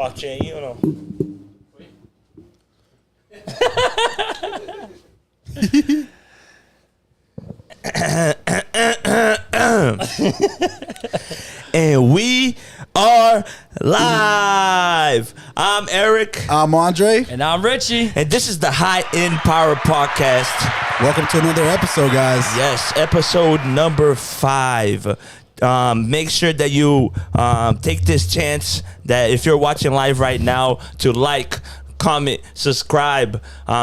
Pacheco, no. And we are live. I'm Eric. I'm Andre. And I'm Richie. And this is the High End Power Podcast. Welcome to another episode, guys. Yes, episode number 5. Make sure that you take this chance that if you're watching live right now to like, comment, subscribe,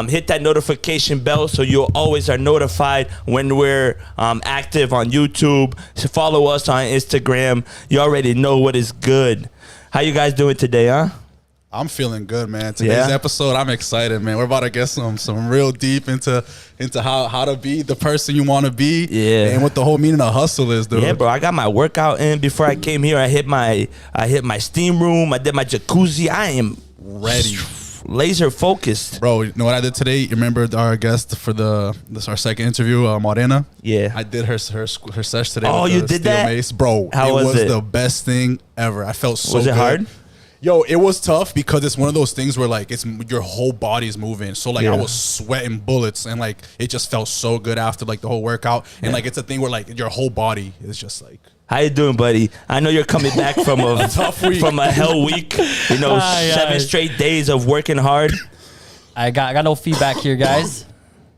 hit that notification bell so you always are notified when we're active on YouTube. So follow us on Instagram. You already know what is good. How you guys doing today, huh? I'm feeling good, man. Today's episode, I'm excited, man. We're about to get some real deep into how to be the person you want to be, and what the whole meaning of hustle is, dude. Yeah, bro. I got my workout in before I came here. I hit my steam room. I did my jacuzzi. I am ready. Laser focused, bro. You know what I did today? You remember our guest for our second interview, Morena? Yeah, I did her sesh today. Oh, you did that, mace. Bro? How was it? The best thing ever. I felt so. Was it good. hard? Yo, it was tough because it's one of those things where like it's your whole body's moving. So like I was sweating bullets and like it just felt so good after like the whole workout. And like it's a thing where like your whole body is just like. How you doing, buddy? I know you're coming back from a tough week. From a hell week. You know, 7 straight days of working hard. I got no feedback here, guys.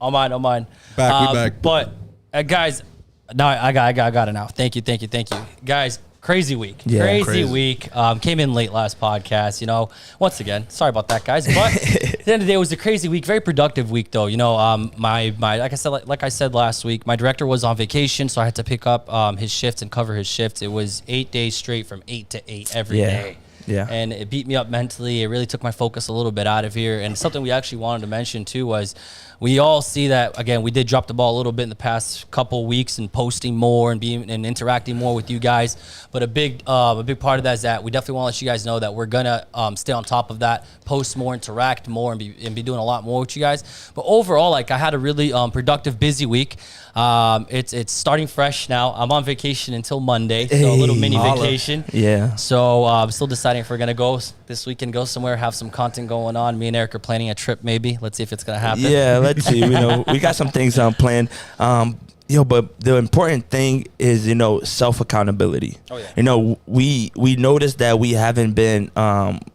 All mine. We back. But guys, no, I got it now. Thank you, guys. Crazy week. Yeah, crazy week. Came in late last podcast, you know. Once again, sorry about that, guys. But at the end of the day, it was a crazy week. Very productive week, though. You know, my like I said last week, my director was on vacation, so I had to pick up his shifts and cover his shifts. It was 8 days straight from 8 to 8 every day. Yeah. And it beat me up mentally. It really took my focus a little bit out of here. And something we actually wanted to mention, too, was we all see that, again, we did drop the ball a little bit in the past couple weeks and posting more and interacting more with you guys. But a big part of that is that we definitely want to let you guys know that we're going to stay on top of that, post more, interact more, and be doing a lot more with you guys. But overall, like, I had a really productive, busy week. It's starting fresh now. I'm on vacation until Monday, so a little mini vacation. Yeah. So I'm still deciding if we're going to go this weekend, go somewhere, have some content going on. Me and Eric are planning a trip maybe. Let's see if it's going to happen. Yeah, let's see. You know, we got some things planned. But the important thing is, you know, self-accountability. Oh, yeah. You know, we noticed that we haven't been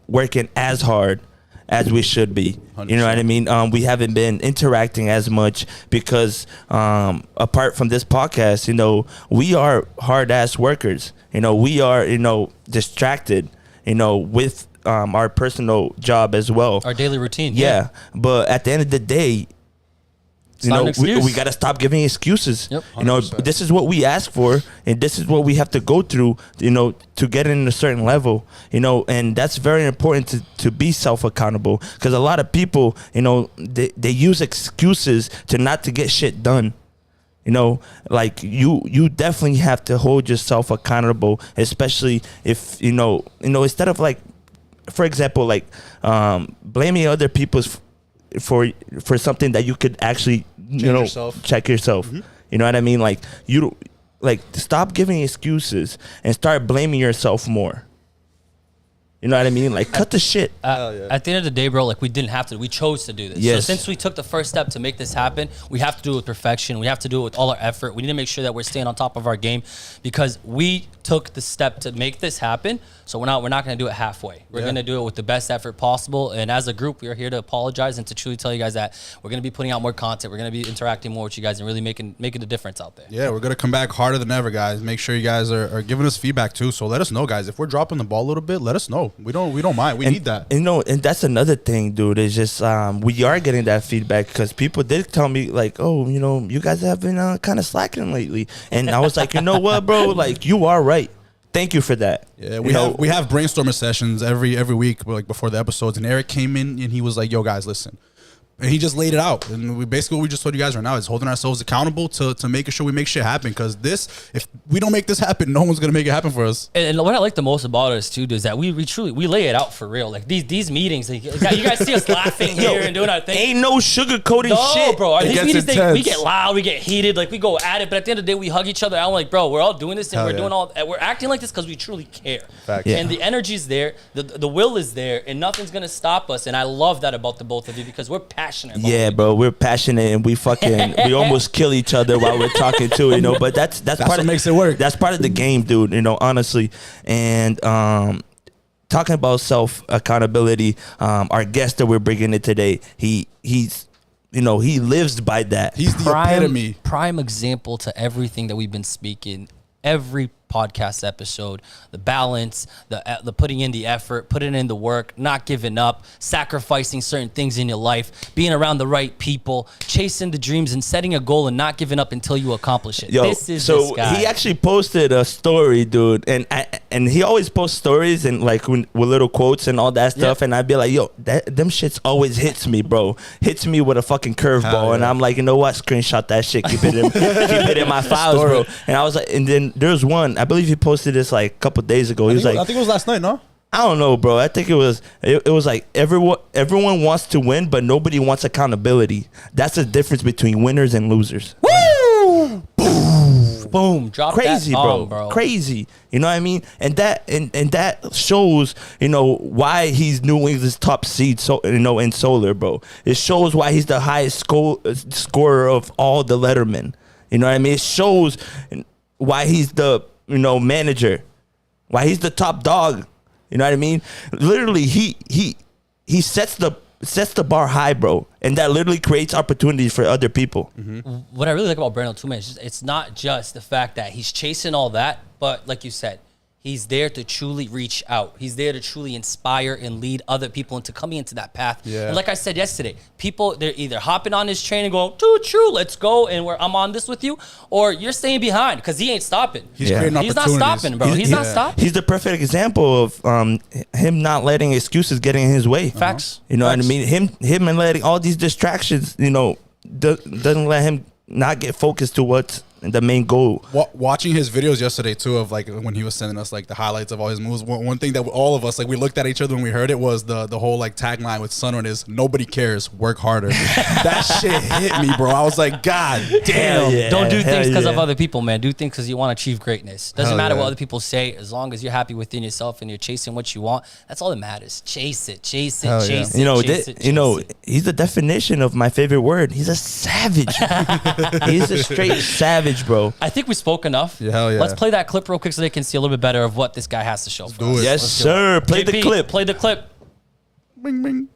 working as hard as we should be. 100%. You know what I mean? We haven't been interacting as much because apart from this podcast, you know, we are hard-ass workers. You know, we are, you know, distracted, you know, with our personal job as well. Our daily routine. Yeah. But at the end of the day, you know, we got to stop giving excuses. Yep. You know, this is what we ask for, and this is what we have to go through, you know, to get in a certain level, you know, and that's very important to be self-accountable because a lot of people, you know, they use excuses to not to get shit done. You know, like you definitely have to hold yourself accountable, especially if, you know, instead of like, for example, like blaming other people's for something that you could actually check yourself. Mm-hmm. You know what I mean? Like stop giving excuses and start blaming yourself more. You know what I mean? Like, cut the shit. At the end of the day, bro, like, we didn't have to. We chose to do this. Yes. So since we took the first step to make this happen, we have to do it with perfection. We have to do it with all our effort. We need to make sure that we're staying on top of our game because we took the step to make this happen. So we're not going to do it halfway. We're going to do it with the best effort possible. And as a group, we are here to apologize and to truly tell you guys that we're going to be putting out more content. We're going to be interacting more with you guys and really making a difference out there. Yeah, we're going to come back harder than ever, guys. Make sure you guys are giving us feedback too. So let us know, guys. If we're dropping the ball a little bit, let us know. We don't mind. We need that. You know, and that's another thing, dude. Is just we are getting that feedback because people did tell me like, oh, you know, you guys have been kind of slacking lately, and I was like, you know what, bro? Like, you are right. Thank you for that. Yeah, we have brainstorming sessions every week, like before the episodes, and Eric came in and he was like, yo, guys, listen. And he just laid it out. And what we just told you guys right now is holding ourselves accountable to making sure we make shit happen. Because if we don't make this happen, no one's going to make it happen for us. And what I like the most about us, too, is that we truly lay it out for real. Like, these meetings, like, you guys see us laughing here and doing our thing. Ain't no sugarcoating shit. Bro. These meetings, we get loud, we get heated, like, we go at it. But at the end of the day, we hug each other out. I'm like, bro, we're all doing this, and we're acting like this because we truly care. And the energy's there, the will is there, and nothing's going to stop us. And I love that about the both of you because we're passionate about bro, we're passionate and we almost kill each other while we're talking too, you know. But that's part what makes it work. That's part of the game, dude. You know, honestly. And talking about self accountability, our guest that we're bringing in today, he's you know, he lives by that. He's the epitome. Prime example to everything that we've been speaking. Every podcast episode, the balance, the putting in the effort, putting in the work, not giving up, sacrificing certain things in your life, being around the right people, chasing the dreams and setting a goal and not giving up until you accomplish it. This guy. He actually posted a story, dude, and he always posts stories and like with little quotes and all that stuff, and I'd be like, yo, them shits always hits me, bro. Hits me with a fucking curveball, and I'm like, you know what? Screenshot that shit, keep it in my files, bro. And I was like, and then there's one. I believe he posted this like a couple days ago. I think it was last night, no? I don't know, bro. I think it was like everyone wants to win, but nobody wants accountability. That's the difference between winners and losers. Woo! Boom. Drop crazy, that bomb, bro. Crazy. You know what I mean? And that shows, you know, why he's New England's top seed, so you know, in solar, bro. It shows why he's the highest scorer of all the lettermen. You know what I mean? It shows why he's the, you know, manager, why he's the top dog. You know what I mean? Literally, he sets the bar high, bro, and that literally creates opportunities for other people. Mm-hmm. What I really like about Brenno too, man, it's not just the fact that he's chasing all that, but like you said, he's there to truly reach out. He's there to truly inspire and lead other people into coming into that path. Yeah. And like I said yesterday, people, they're either hopping on his train and going, true, let's go, and I'm on this with you, or you're staying behind because he ain't stopping. He's not stopping, bro. He's not stopping. He's the perfect example of him not letting excuses getting in his way. Facts. You know what I mean? Him and letting all these distractions, you know, doesn't let him not get focused to what's the main goal. Watching his videos yesterday too, of like when he was sending us like the highlights of all his moves, one thing that all of us, like, we looked at each other when we heard it was the whole like tagline with Sunrun is nobody cares, work harder. That shit hit me, bro. I was like, God damn. Yeah. Don't do things because of other people, man. Do things because you want to achieve greatness. Doesn't matter what other people say, as long as you're happy within yourself and you're chasing what you want. That's all that matters. Chase it. He's the definition of my favorite word. He's a savage. He's a straight savage, bro. I think we spoke enough. Yeah, hell yeah. Let's play that clip real quick so they can see a little bit better of what this guy has to show for us. Yes, sir. Play the clip. Play the clip. Bing, bing.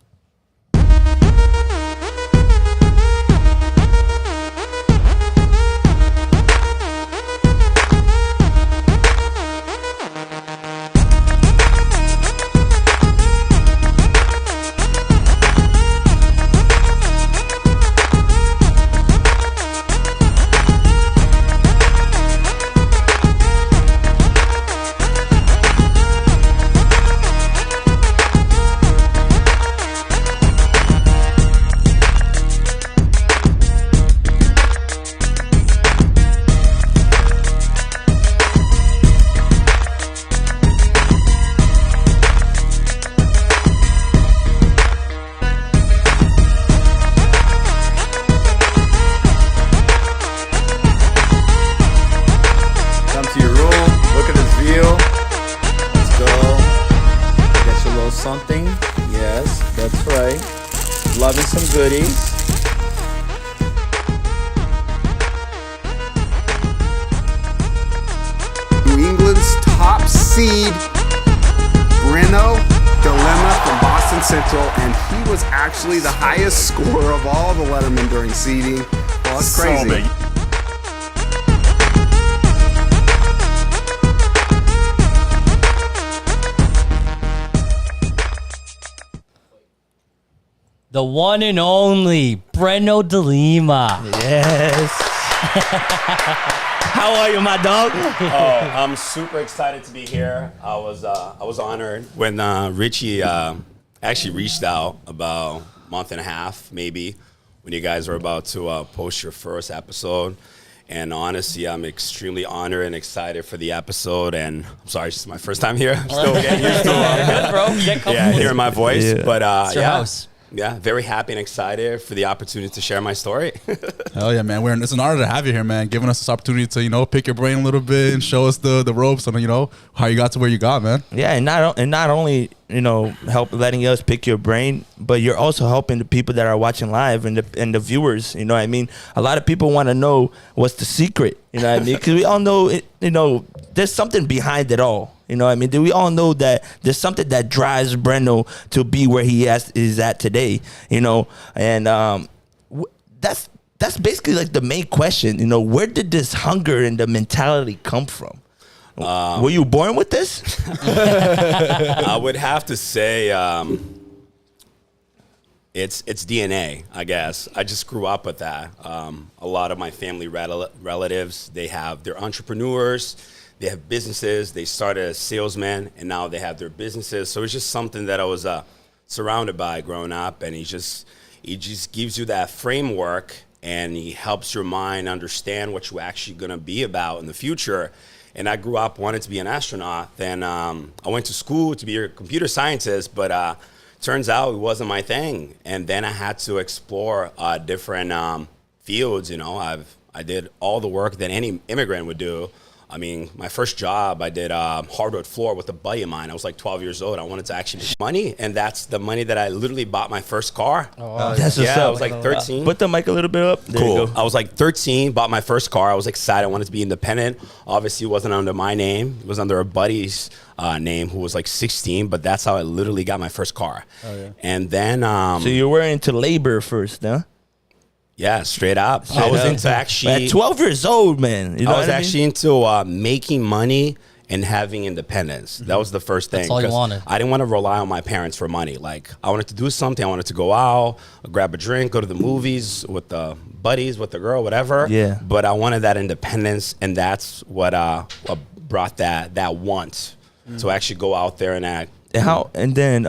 Something, yes, that's right. Loving some goodies. New England's top seed, Brenno de Lima from Boston Central, and he was actually the highest scorer of all the lettermen during seeding. Well, that's crazy. The one and only Brenno de Lima. Yes. How are you, my dog? Oh, I'm super excited to be here. I was honored when Richie actually reached out about month and a half, maybe, when you guys are about to post your first episode. And honestly, I'm extremely honored and excited for the episode. And I'm sorry, it's just my first time here. I'm still getting used to Good, bro. Get comfortable. hearing my voice. Yeah. But It's your house. yeah, very happy and excited for the opportunity to share my story. Hell yeah, man. It's an honor to have you here, man. Giving us this opportunity to, you know, pick your brain a little bit and show us the ropes on, you know, how you got to where you got, man. Yeah, and not only, you know, help letting us pick your brain, but you're also helping the people that are watching live and the viewers. You know what I mean? A lot of people want to know what's the secret. You know what I mean? Because we all know it. You know, there's something behind it all. You know what I mean? We all know that there's something that drives Brenno to be where he is at today. You know, and that's basically like the main question. You know, where did this hunger and the mentality come from? Were you born with this? I would have to say it's DNA, I guess. I just grew up with that. A lot of my family relatives, they're entrepreneurs. They have businesses. They started as salesmen, and now they have their businesses. So it's just something that I was surrounded by growing up, and he just gives you that framework, and he helps your mind understand what you're actually going to be about in the future. And I grew up wanting to be an astronaut. Then I went to school to be a computer scientist, but turns out it wasn't my thing. And then I had to explore different fields. You know, I did all the work that any immigrant would do. I mean, my first job, I did hardwood floor with a buddy of mine. I was like 12 years old. I wanted to actually make money, and that's the money that I literally bought my first car. Oh, wow. That's what's I up. was like 13. Put the mic a little bit up. There you Cool. go. I was like 13, bought my first car. I was excited. I wanted to be independent. Obviously, it wasn't under my name. It was under a buddy's name who was like 16, but that's how I literally got my first car. Oh, yeah. And then... So you were into labor first, huh? yeah, straight up. I was into actually... At 12 years old, man. You know I was what actually into making money and having independence. That was the first thing. That's all you 'cause wanted. I didn't want to rely on my parents for money. Like, I wanted to do something. I wanted to go out, grab a drink, go to the movies with the buddies, with the girl, whatever. Yeah. But I wanted that independence, and that's what brought that want to actually go out there and act. And then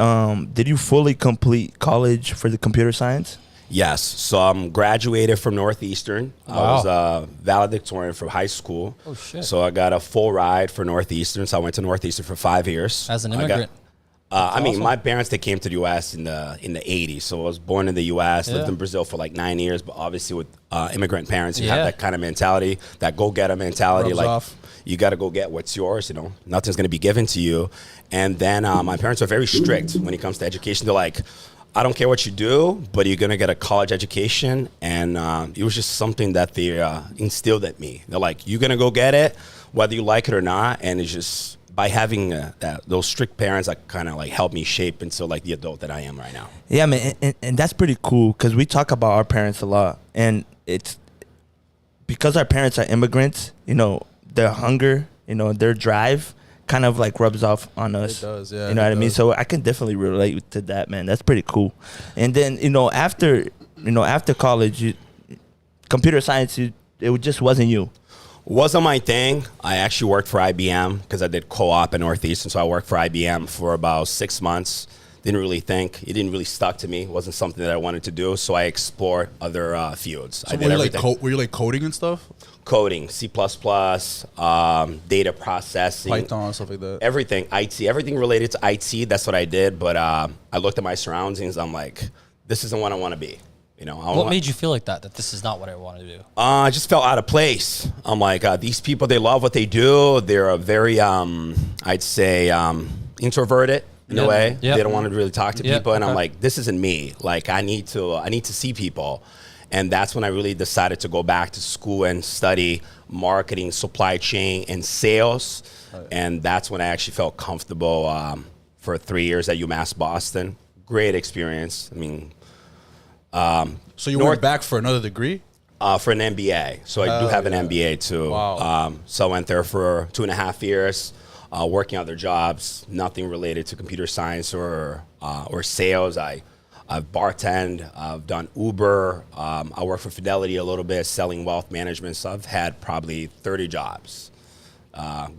did you fully complete college for the computer science? Yes. So I'm graduated from Northeastern. I was a valedictorian from high school. Oh, shit. So I got a full ride for Northeastern. So I went to Northeastern for 5 years. As an immigrant. I mean, my parents, they came to the U.S. in the 80s. So I was born in the U.S., lived in Brazil for like 9 years. But obviously with immigrant parents, you have that kind of mentality, that go-getter mentality. Rubs like, off. you got to go get what's yours. You know, nothing's going to be given to you. And then my parents are very strict when it comes to education. They're like, I don't care what you do, but you're going to get a college education. And it was just something that they instilled at me. They're like, you're going to go get it, whether you like it or not. And it's just by having those strict parents that kind of like helped me shape into like the adult that I am right now. Yeah, man. And that's pretty cool because we talk about our parents a lot. And it's because our parents are immigrants, you know, their hunger, you know, their drive kind of like rubs off on us. It does, yeah. You know what I mean? So I can definitely relate to that, man. That's pretty cool. And then, after college, computer science, it just wasn't you. Wasn't my thing. I actually worked for IBM because I did co-op in Northeastern. So I worked for IBM for about 6 months. Didn't really think. It didn't really stuck to me. It wasn't something that I wanted to do. So I explored other fields. So I did everything. were you like coding and stuff? Coding, C++, data processing. Python, stuff like that. Everything, IT, everything related to IT. That's what I did. But I looked at my surroundings. I'm like, this isn't what I want to be. You know, What made you feel like that this is not what I want to do? I just felt out of place. I'm like, these people, they love what they do. They're a very, I'd say, introverted in a way. Yep. They don't want to really talk to Yep. people. And I'm Okay. like, this isn't me. Like, I need to see people. And that's when I really decided to go back to school and study marketing, supply chain, and sales. And that's when I actually felt comfortable for 3 years at UMass Boston. Great experience. I mean, So you went back for another degree? for an MBA. So I do have an MBA too. Wow. So I went there for 2.5 years, working other jobs, nothing related to computer science or sales. I've bartended, I've done Uber, I work for Fidelity a little bit, selling wealth management. So I've had probably 30 jobs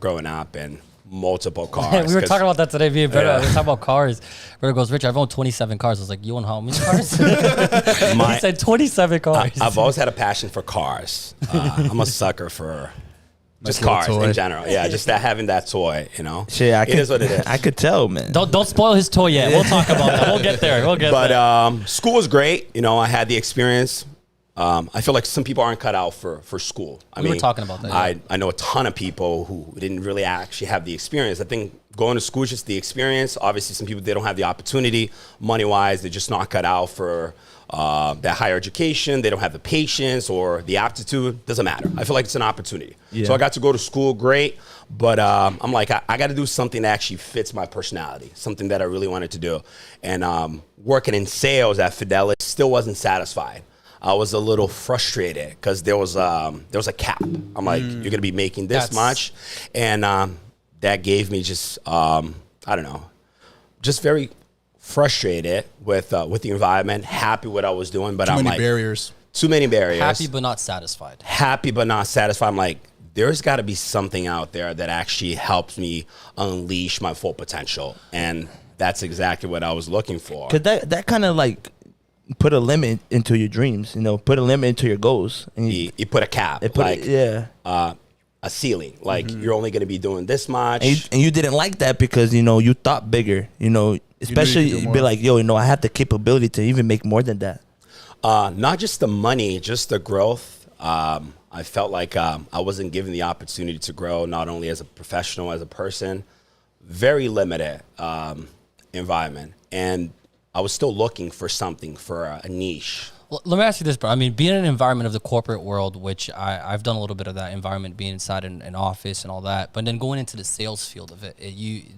growing up, and multiple cars. We were talking about that today. Me and Brenno, we were talking about cars. Brenno goes, Rich, I've owned 27 cars. I was like, you own how many cars? He said 27 cars. I've always had a passion for cars. I'm a sucker for just Nice cars toy. in general. Yeah, just having that toy, Shit, it is what it is. I could tell, man. Don't spoil his toy yet. We'll talk about that. We'll get there. But school was great. I had the experience. I feel like some people aren't cut out for school. We were talking about that. I know a ton of people who didn't really actually have the experience. I think going to school is just the experience. Obviously, some people, they don't have the opportunity money-wise. They're just not cut out for that higher education. They don't have the patience or the aptitude. Doesn't matter. I feel like it's an opportunity. Yeah. So I got to go to school, great. But I'm like, I got to do something that actually fits my personality, something that I really wanted to do. And working in sales at Fidelity still wasn't satisfied. I was a little frustrated because there was a cap. I'm like, you're gonna be making this much, and that gave me just I don't know, just very frustrated with the environment. Happy with what I was doing, but Too I'm many like barriers. too many barriers. Happy but not satisfied. Happy but not satisfied. I'm like, there's got to be something out there that actually helps me unleash my full potential, and that's exactly what I was looking for. Cause that kind of like put a limit into your dreams, put a limit into your goals. And You put a cap, a ceiling. Like you're only going to be doing this much. And you didn't like that because, you thought bigger, especially you could do be more. like, I have the capability to even make more than that. Not just the money, just the growth. I felt like I wasn't given the opportunity to grow, not only as a professional, as a person. Very limited environment. And I was still looking for something, for a niche. Well, let me ask you this, bro. I mean, being in an environment of the corporate world, which I've done a little bit of that environment, being inside an office and all that, but then going into the sales field of it,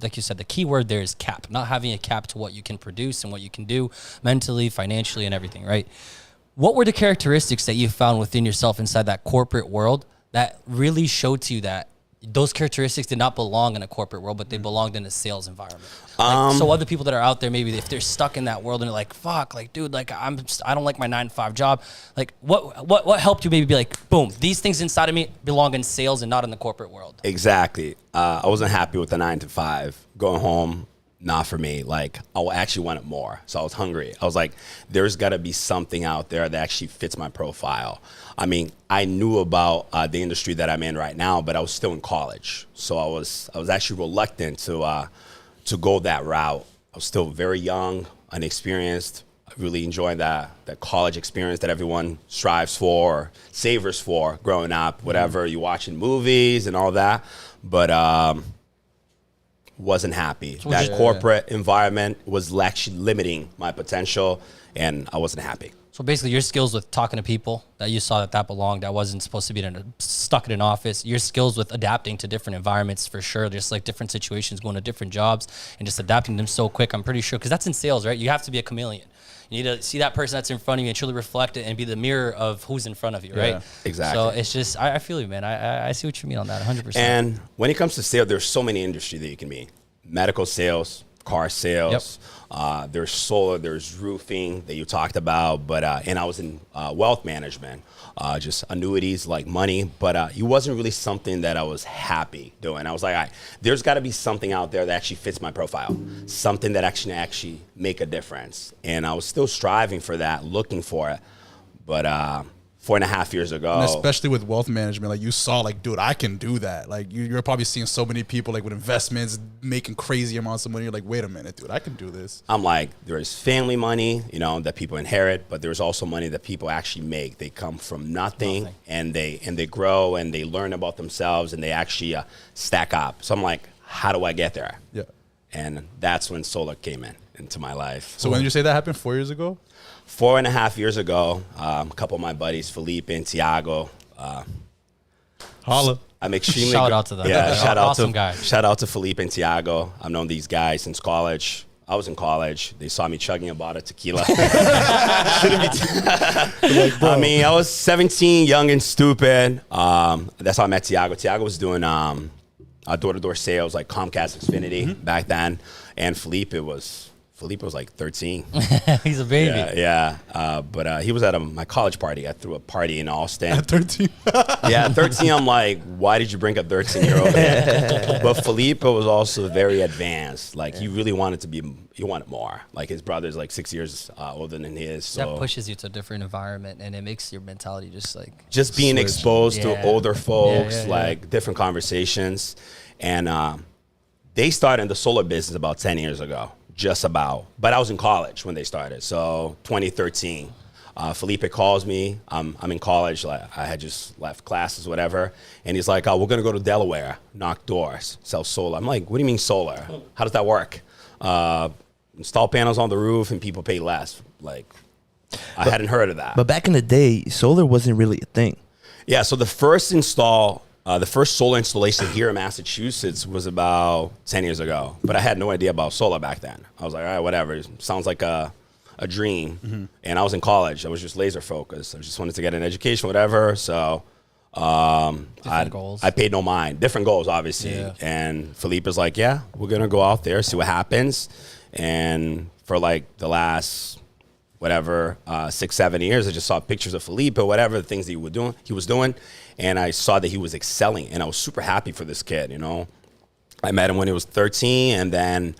like you said, the key word there is cap. Not having a cap to what you can produce and what you can do mentally, financially, and everything, right? What were the characteristics that you found within yourself inside that corporate world that really showed to you that those characteristics did not belong in a corporate world, but they belonged in a sales environment? So other people that are out there, maybe if they're stuck in that world and they're like, fuck, like, dude, like I don't like my 9-to-5 job. Like what helped you maybe be like, boom, these things inside of me belong in sales and not in the corporate world? Exactly. I wasn't happy with the 9-to-5. Going home, not for me. Like, I actually wanted more. So I was hungry. I was like, there's got to be something out there that actually fits my profile. I mean, I knew about the industry that I'm in right now, but I was still in college. So I was actually reluctant to go that route. I was still very young, unexperienced. I really enjoyed that college experience that everyone strives for, or savors for growing up, whatever, you watching movies and all that. But wasn't happy. That corporate environment was actually limiting my potential, and I wasn't happy. So basically your skills with talking to people that you saw that belonged, that wasn't supposed to be stuck in an office, your skills with adapting to different environments for sure, just like different situations, going to different jobs and just adapting them so quick, I'm pretty sure, because that's in sales, right? You have to be a chameleon. You need to see that person that's in front of you and truly reflect it and be the mirror of who's in front of you, right? Exactly. So it's just, I feel you, man. I see what you mean on that, 100%. And when it comes to sales, there's so many industries that you can be. Medical sales, car sales, there's solar, there's roofing that you talked about, but and I was in wealth management, just annuities, like money, but it wasn't really something that I was happy doing. I was like, all right, there's got to be something out there that actually fits my profile, something that actually make a difference. And I was still striving for that, looking for it, but 4.5 years ago. And especially with wealth management, like you saw, like, dude, I can do that. Like you're probably seeing so many people like with investments making crazy amounts of money. You're like, wait a minute, dude, I can do this. I'm like, there's family money, that people inherit, but there's also money that people actually make. They come from nothing. and they grow and they learn about themselves and they actually stack up. So I'm like, how do I get there? Yeah. And that's when solar came into my life. So when did you say that happened? 4 years ago? 4.5 years ago, a couple of my buddies, Felipe and Tiago. Holla. I'm extremely Shout out to them. Yeah, Awesome guys. Shout out to Felipe and Tiago. I've known these guys since college. I was in college. They saw me chugging a bottle of tequila. I mean, I was 17, young and stupid. That's how I met Tiago. Tiago was doing door-to-door sales, like Comcast Xfinity back then. And Felipe was Felipe was like 13. He's a baby. But he was at my college party. I threw a party in Austin. At 13. Yeah, at 13, I'm like, why did you bring a 13-year-old in? But Felipe was also very advanced. Like, he really wanted to be, he wanted more. Like, his brother's like 6 years older than his. So that pushes you to a different environment, and it makes your mentality just like... Just being exposed to older folks, like different conversations. And they started in the solar business about 10 years ago. Just about. But I was in college when they started. So 2013. Felipe calls me. I'm in college. Like, I had just left classes, whatever. And he's like, oh, we're going to go to Delaware, knock doors, sell solar. I'm like, what do you mean solar? How does that work? Install panels on the roof and people pay less. Like, I hadn't heard of that. But back in the day, solar wasn't really a thing. Yeah, so the first solar installation here in Massachusetts was about 10 years ago. But I had no idea about solar back then. I was like, all right, whatever. It sounds like a dream. Mm-hmm. And I was in college. I was just laser focused. I just wanted to get an education, whatever. So goals. I paid no mind. Different goals, obviously. Yeah. And Felipe was like, yeah, we're going to go out there, see what happens. And for like the last... 6-7 years, I just saw pictures of Felipe or whatever, the things that he was doing, and I saw that he was excelling, and I was super happy for this kid, you know. I met him when he was 13, and then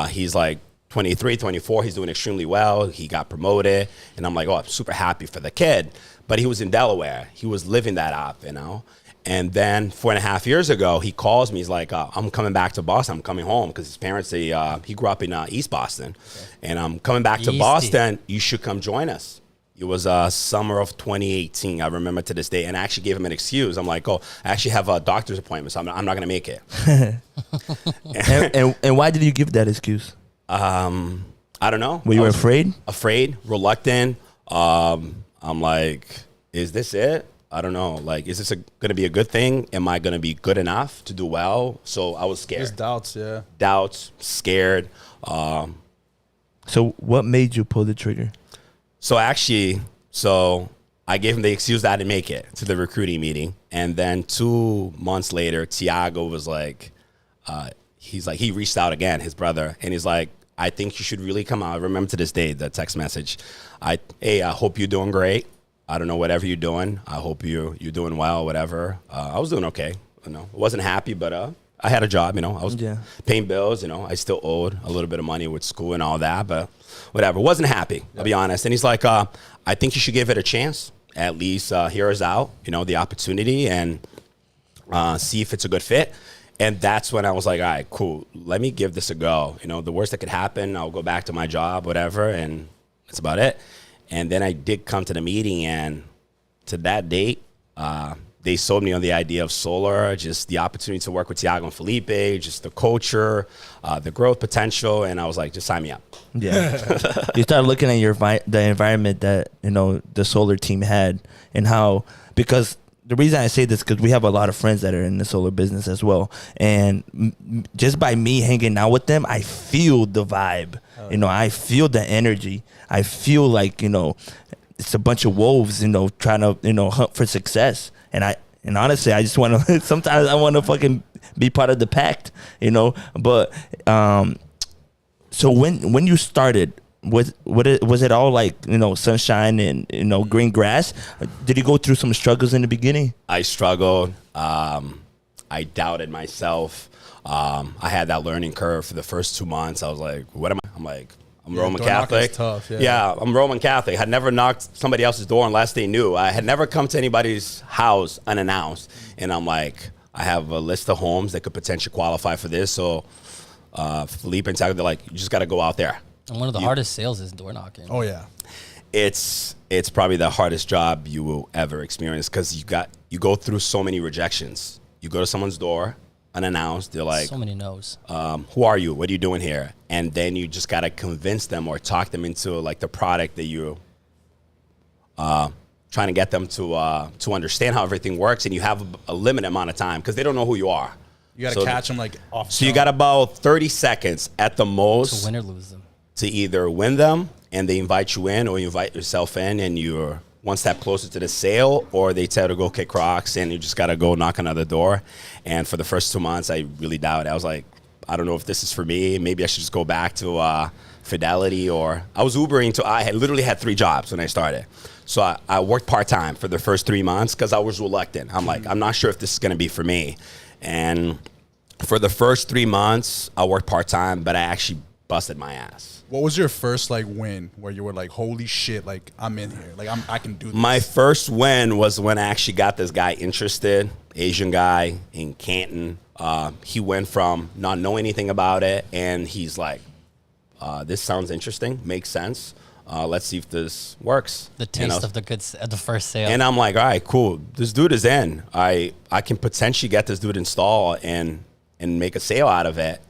he's like 23, 24, he's doing extremely well, he got promoted, and I'm like, oh, I'm super happy for the kid, but he was in Delaware, he was living that up, you know. And then 4.5 years ago, he calls me. He's like, I'm coming back to Boston. I'm coming home because his parents, he grew up in East Boston. Okay. And I'm coming back to Boston. You should come join us. It was summer of 2018. I remember to this day. And I actually gave him an excuse. I'm like, oh, I actually have a doctor's appointment, so I'm not going to make it. and why did you give that excuse? I don't know. Were you afraid? Afraid, reluctant. I'm like, is this it? I don't know. Like, is this going to be a good thing? Am I going to be good enough to do well? So I was scared. Just doubts, yeah. Doubts, scared. So what made you pull the trigger? So I gave him the excuse that I didn't make it to the recruiting meeting. And then 2 months later, Tiago was like, he reached out again, his brother. And he's like, I think you should really come out. I remember to this day, the text message. I hope you're doing great. I don't know, whatever you're doing. I hope you're doing well, whatever. I was doing okay. You know, I wasn't happy, but I had a job. You know, I was paying bills. You know, I still owed a little bit of money with school and all that, but whatever. Wasn't happy. I'll be honest. And he's like, I think you should give it a chance. At least hear us out. You know, the opportunity and see if it's a good fit. And that's when I was like, all right, cool. Let me give this a go. You know, the worst that could happen, I'll go back to my job, whatever, and that's about it. And then I did come to the meeting, and to that date, they sold me on the idea of solar, just the opportunity to work with Tiago and Felipe, just the culture, the growth potential, and I was like, just sign me up. Yeah. You started looking at the environment that, you know, the solar team had, and how, because the reason I say this, because we have a lot of friends that are in the solar business as well, and just by me hanging out with them, I feel the vibe. You know, I feel the energy. I feel like, you know, it's a bunch of wolves, you know, trying to, you know, hunt for success. And honestly, I just want to, sometimes I want to fucking be part of the pact, you know. But so when you started, was it all like, you know, sunshine and, you know, green grass? Did you go through some struggles in the beginning? I struggled. I doubted myself. I had that learning curve for the first 2 months. I was like, what am I? I'm like, I'm Roman Catholic. Tough, yeah, I'm Roman Catholic. I had never knocked somebody else's door unless they knew. I had never come to anybody's house unannounced. And I'm like, I have a list of homes that could potentially qualify for this. So Felipe and Tiago, they're like, you just got to go out there. And one of the hardest sales is door knocking. Oh, yeah. It's probably the hardest job you will ever experience because you go through so many rejections. You go to someone's door unannounced. They're like, so many no's. Who are you? What are you doing here? And then you just got to convince them or talk them into like the product that you're trying to get them to understand how everything works. And you have a limited amount of time because they don't know who you are. You got to catch them like off. So you got about 30 seconds at the most to win or lose them. To either win them and they invite you in, or you invite yourself in and you're one step closer to the sale, or they tell you to go kick rocks and you just got to go knock another door. And for the first 2 months, I really doubted. I was like, I don't know if this is for me. Maybe I should just go back to Fidelity, or I was Ubering to, I had literally had 3 jobs when I started. So I worked part-time for the first 3 months because I was reluctant. I'm like, I'm not sure if this is going to be for me. And for the first 3 months, I worked part-time, but I actually busted my ass. What was your first like win where you were like, holy shit, like I'm in here, like I can do this? My first win was when I actually got this guy interested, Asian guy in Canton. He went from not knowing anything about it, and he's like, this sounds interesting, makes sense. Let's see if this works. The taste of the first sale. And I'm like, all right, cool. This dude is in. I can potentially get this dude installed and make a sale out of it.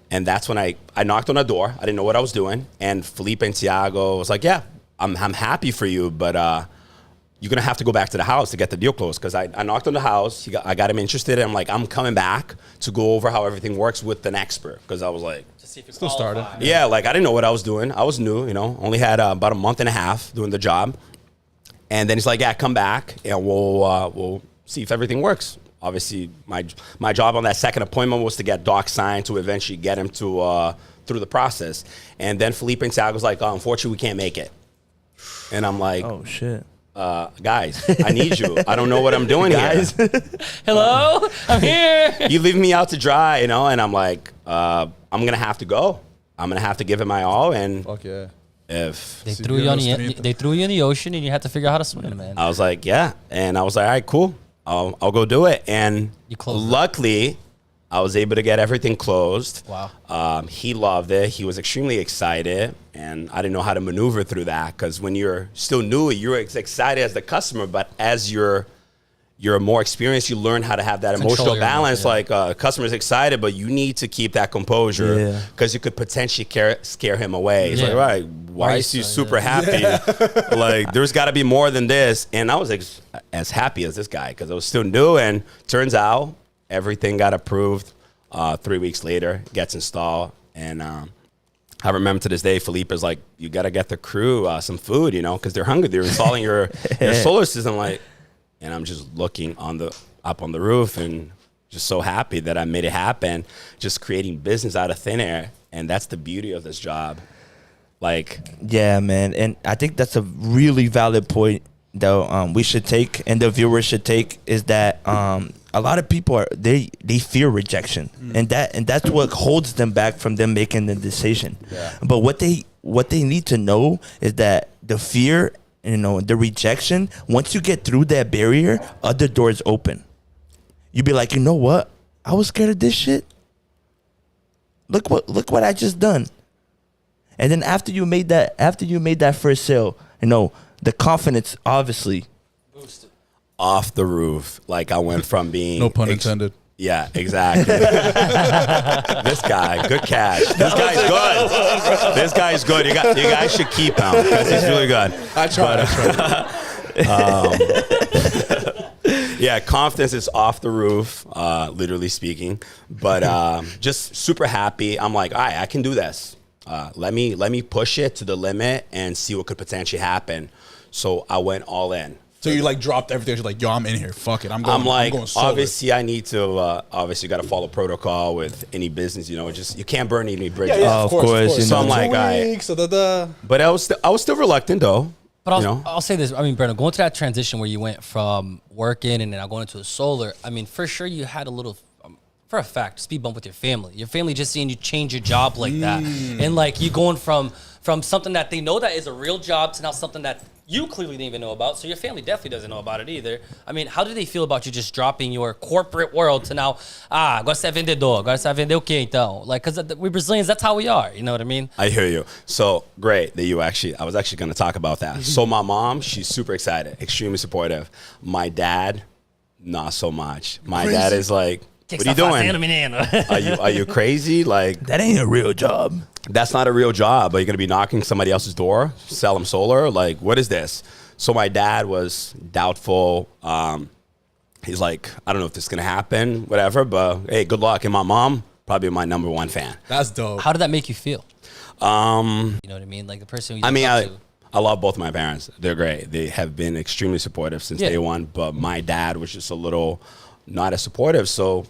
And that's when I knocked on a door. I didn't know what I was doing. And Felipe and Tiago was like, yeah, I'm happy for you, but you're going to have to go back to the house to get the deal closed. Because I knocked on the house. I got him interested. And I'm like, I'm coming back to go over how everything works with an expert. Because I was like, still started. Yeah, like I didn't know what I was doing. I was new, only had about a month and a half doing the job. And then he's like, yeah, come back and we'll see if everything works. Obviously, my job on that second appointment was to get Doc signed to eventually get him to through the process. And then Felipe and Tiago was like, oh, unfortunately, we can't make it. And I'm like, oh, shit. Guys, I need you. I don't know what I'm doing here. Hello, I'm here. You leave me out to dry, and I'm like, I'm going to have to go. I'm going to have to give it my all. And fuck yeah. If they threw you in the ocean and you had to figure out how to swim, man. I was like, yeah. And I was like, all right, cool. I'll go do it. And luckily, I was able to get everything closed. Wow. He loved it. He was extremely excited. And I didn't know how to maneuver through that because when you're still new, you're excited as the customer. But as you're more experienced, you learn how to have that emotional balance. Like customer's excited, but you need to keep that composure because you could potentially scare him away. He's like, all right, why is he super happy? Like, there's got to be more than this. And I was as happy as this guy because I was still new. And turns out everything got approved. 3 weeks later, gets installed. And I remember to this day, Felipe is like, you got to get the crew some food, because they're hungry. They're installing your solar system. Like, and I'm just looking up on the roof and just so happy that I made it happen, just creating business out of thin air. And that's the beauty of this job. Like, yeah, man. And I think that's a really valid point that we should take and the viewers should take is that a lot of people they fear rejection, and that's what holds them back from them making the decision. Yeah. But what they need to know is that the fear, the rejection, once you get through that barrier, other doors open. You be like, you know what? I was scared of this shit. Look what I just done. And then after you made that first sale, the confidence obviously boosted off the roof. Like I went from being no pun intended. Yeah, exactly. This guy, good catch. This guy's good. This guy's good. You guys should keep him because he's really good. I tried. Yeah, confidence is off the roof, literally speaking. But just super happy. I'm like, all right, I can do this. Let me push it to the limit and see what could potentially happen. So I went all in. So you like dropped everything. You're like, yo, I'm in here. Fuck it. I'm going solar. Obviously, I need to. Obviously, got to follow protocol with any business. Just you can't burn any bridges. Yeah, of course. So I'm like, all right. But I was still reluctant though. But I'll say this. I mean, Brenno, going to that transition where you went from working and then now going into the solar. I mean, for sure you had a little. For a fact, speed bump with your family. Your family just seeing you change your job like that. And like you going from something that they know that is a real job to now something that you clearly didn't even know about. So your family definitely doesn't know about it either. I mean, how do they feel about you just dropping your corporate world to now, agora você é vendedor, agora você vai vender o quê então? Like, because we Brazilians, that's how we are. You know what I mean? I hear you. So great that I was actually going to talk about that. So my mom, she's super excited, extremely supportive. My dad, not so much. My dad is like, what are you doing? Are you crazy? Like, that ain't a real job. That's not a real job. Are you going to be knocking somebody else's door, sell them solar? Like, what is this? So my dad was doubtful. He's like, I don't know if this is going to happen, whatever, but hey, good luck. And my mom, probably my number one fan. That's dope. How did that make you feel? You know what I mean? Like the person I love both my parents. They're great. They have been extremely supportive since day one, but my dad was just a little not as supportive. So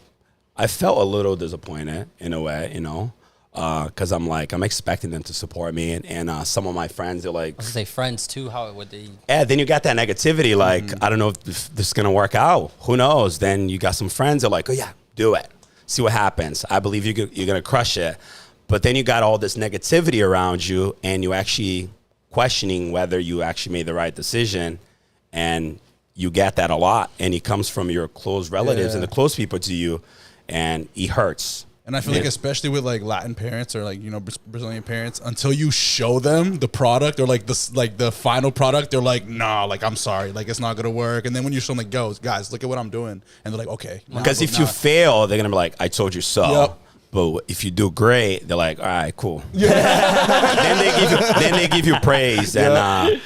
I felt a little disappointed in a way, because I'm expecting them to support me, and some of my friends, they're like, I was gonna say friends too. How would they? yeah. Then you got that negativity, like I don't know if this is gonna work out. Who knows? Then you got some friends that are like, oh yeah, do it, see what happens. I believe you're gonna crush it. But then you got all this negativity around you, and you actually questioning whether you actually made the right decision, and you get that a lot, and it comes from your close relatives and the close people to you, and it hurts. And I feel like especially with like Latin parents or like, Brazilian parents, until you show them the product or like this, like the final product, they're like, nah, like, I'm sorry, like it's not going to work. And then when you show them like, guys, look at what I'm doing. And they're like, okay. Because if you fail, they're going to be like, I told you so. Yep. But if you do great, they're like, all right, cool. Yeah. then they give you praise. And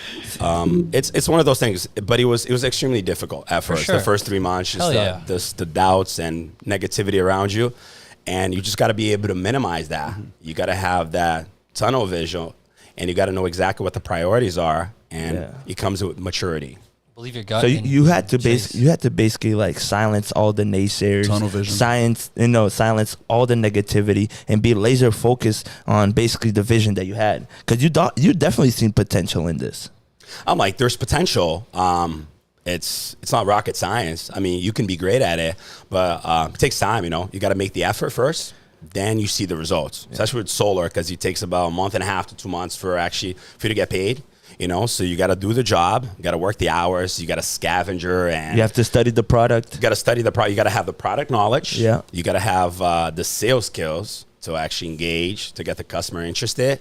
it's one of those things. But it was extremely difficult at first. Sure. The first 3 months, just the doubts and negativity around you. And you just got to be able to minimize that. Mm-hmm. You got to have that tunnel vision, and you got to know exactly what the priorities are. And it comes with maturity. Believe your gut. So you had to basically like silence all the naysayers, tunnel vision. Silence all the negativity, and be laser focused on basically the vision that you had, because you definitely seen potential in this. I'm like, there's potential. It's not rocket science. I mean, you can be great at it, but it takes time. You got to make the effort first. Then you see the results. Yeah. Especially with solar, because it takes about a month and a half to 2 months for you to get paid. So you got to do the job, you got to work the hours, you got to scavenger, and you have to study the product. You got to study the product. You got to have the product knowledge. Yeah. You got to have the sales skills to actually engage, to get the customer interested.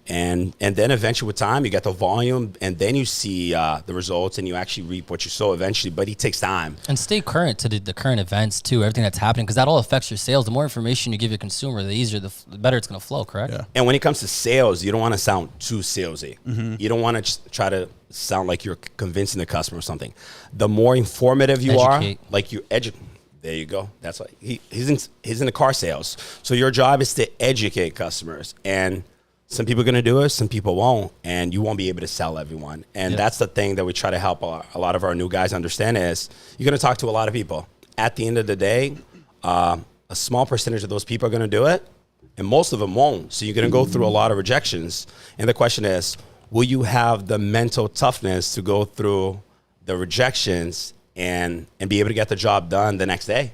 And then eventually with time, you get the volume, and then you see the results, and you actually reap what you sow eventually. But it takes time. And stay current to the current events too, everything that's happening, because that all affects your sales. The more information you give your consumer, the easier, the better it's going to flow, correct? Yeah. And when it comes to sales, you don't want to sound too salesy. Mm-hmm. You don't want to try to sound like you're convincing the customer or something. The more informative you are, like you educate. There you go. That's what he's in the car sales. So your job is to educate customers, and some people are going to do it, some people won't, and you won't be able to sell everyone. And that's the thing that we try to help a lot of our new guys understand is you're going to talk to a lot of people. At the end of the day, a small percentage of those people are going to do it, and most of them won't. So you're going to go through a lot of rejections. And the question is, will you have the mental toughness to go through the rejections and be able to get the job done the next day?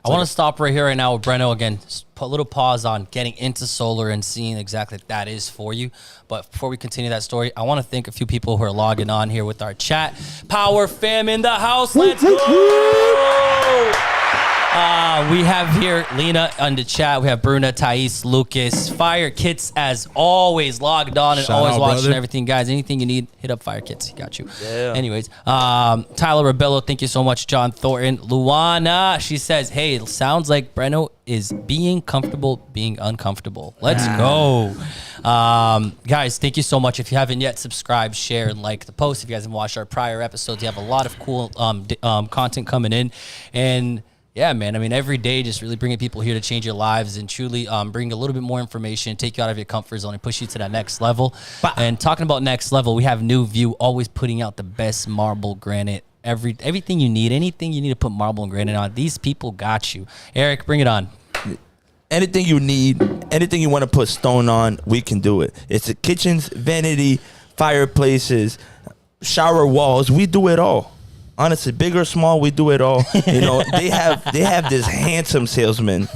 I want to stop right here right now with Brenno. Again, put a little pause on getting into solar and seeing exactly what that is for you. But before we continue that story, I want to thank a few people who are logging on here with our chat. Power Fam in the house. Let's go. We have here Lena on the chat. We have Bruna, Thais, Lucas. Fire Kits, as always, logged on and always watching everything. Guys, anything you need, hit up Fire Kits. He got you. Yeah. Anyways, Tyler Rebello, thank you so much. John Thornton. Luana, she says, hey, it sounds like Brenno is being comfortable being uncomfortable. Let's go. Guys, thank you so much. If you haven't yet, subscribe, share, and like the post. If you guys haven't watched our prior episodes, you have a lot of cool content coming in. And yeah, man, I mean, every day just really bringing people here to change your lives and truly bring a little bit more information, take you out of your comfort zone and push you to that next level. And talking about next level, we have New View, always putting out the best marble granite. Everything you need, anything you need to put marble and granite on, these people got you. Eric, bring it on. Anything you need, anything you want to put stone on, we can do it. It's the kitchens, vanity, fireplaces, shower walls. We do it all. Honestly, big or small, we do it all. They have this handsome salesman.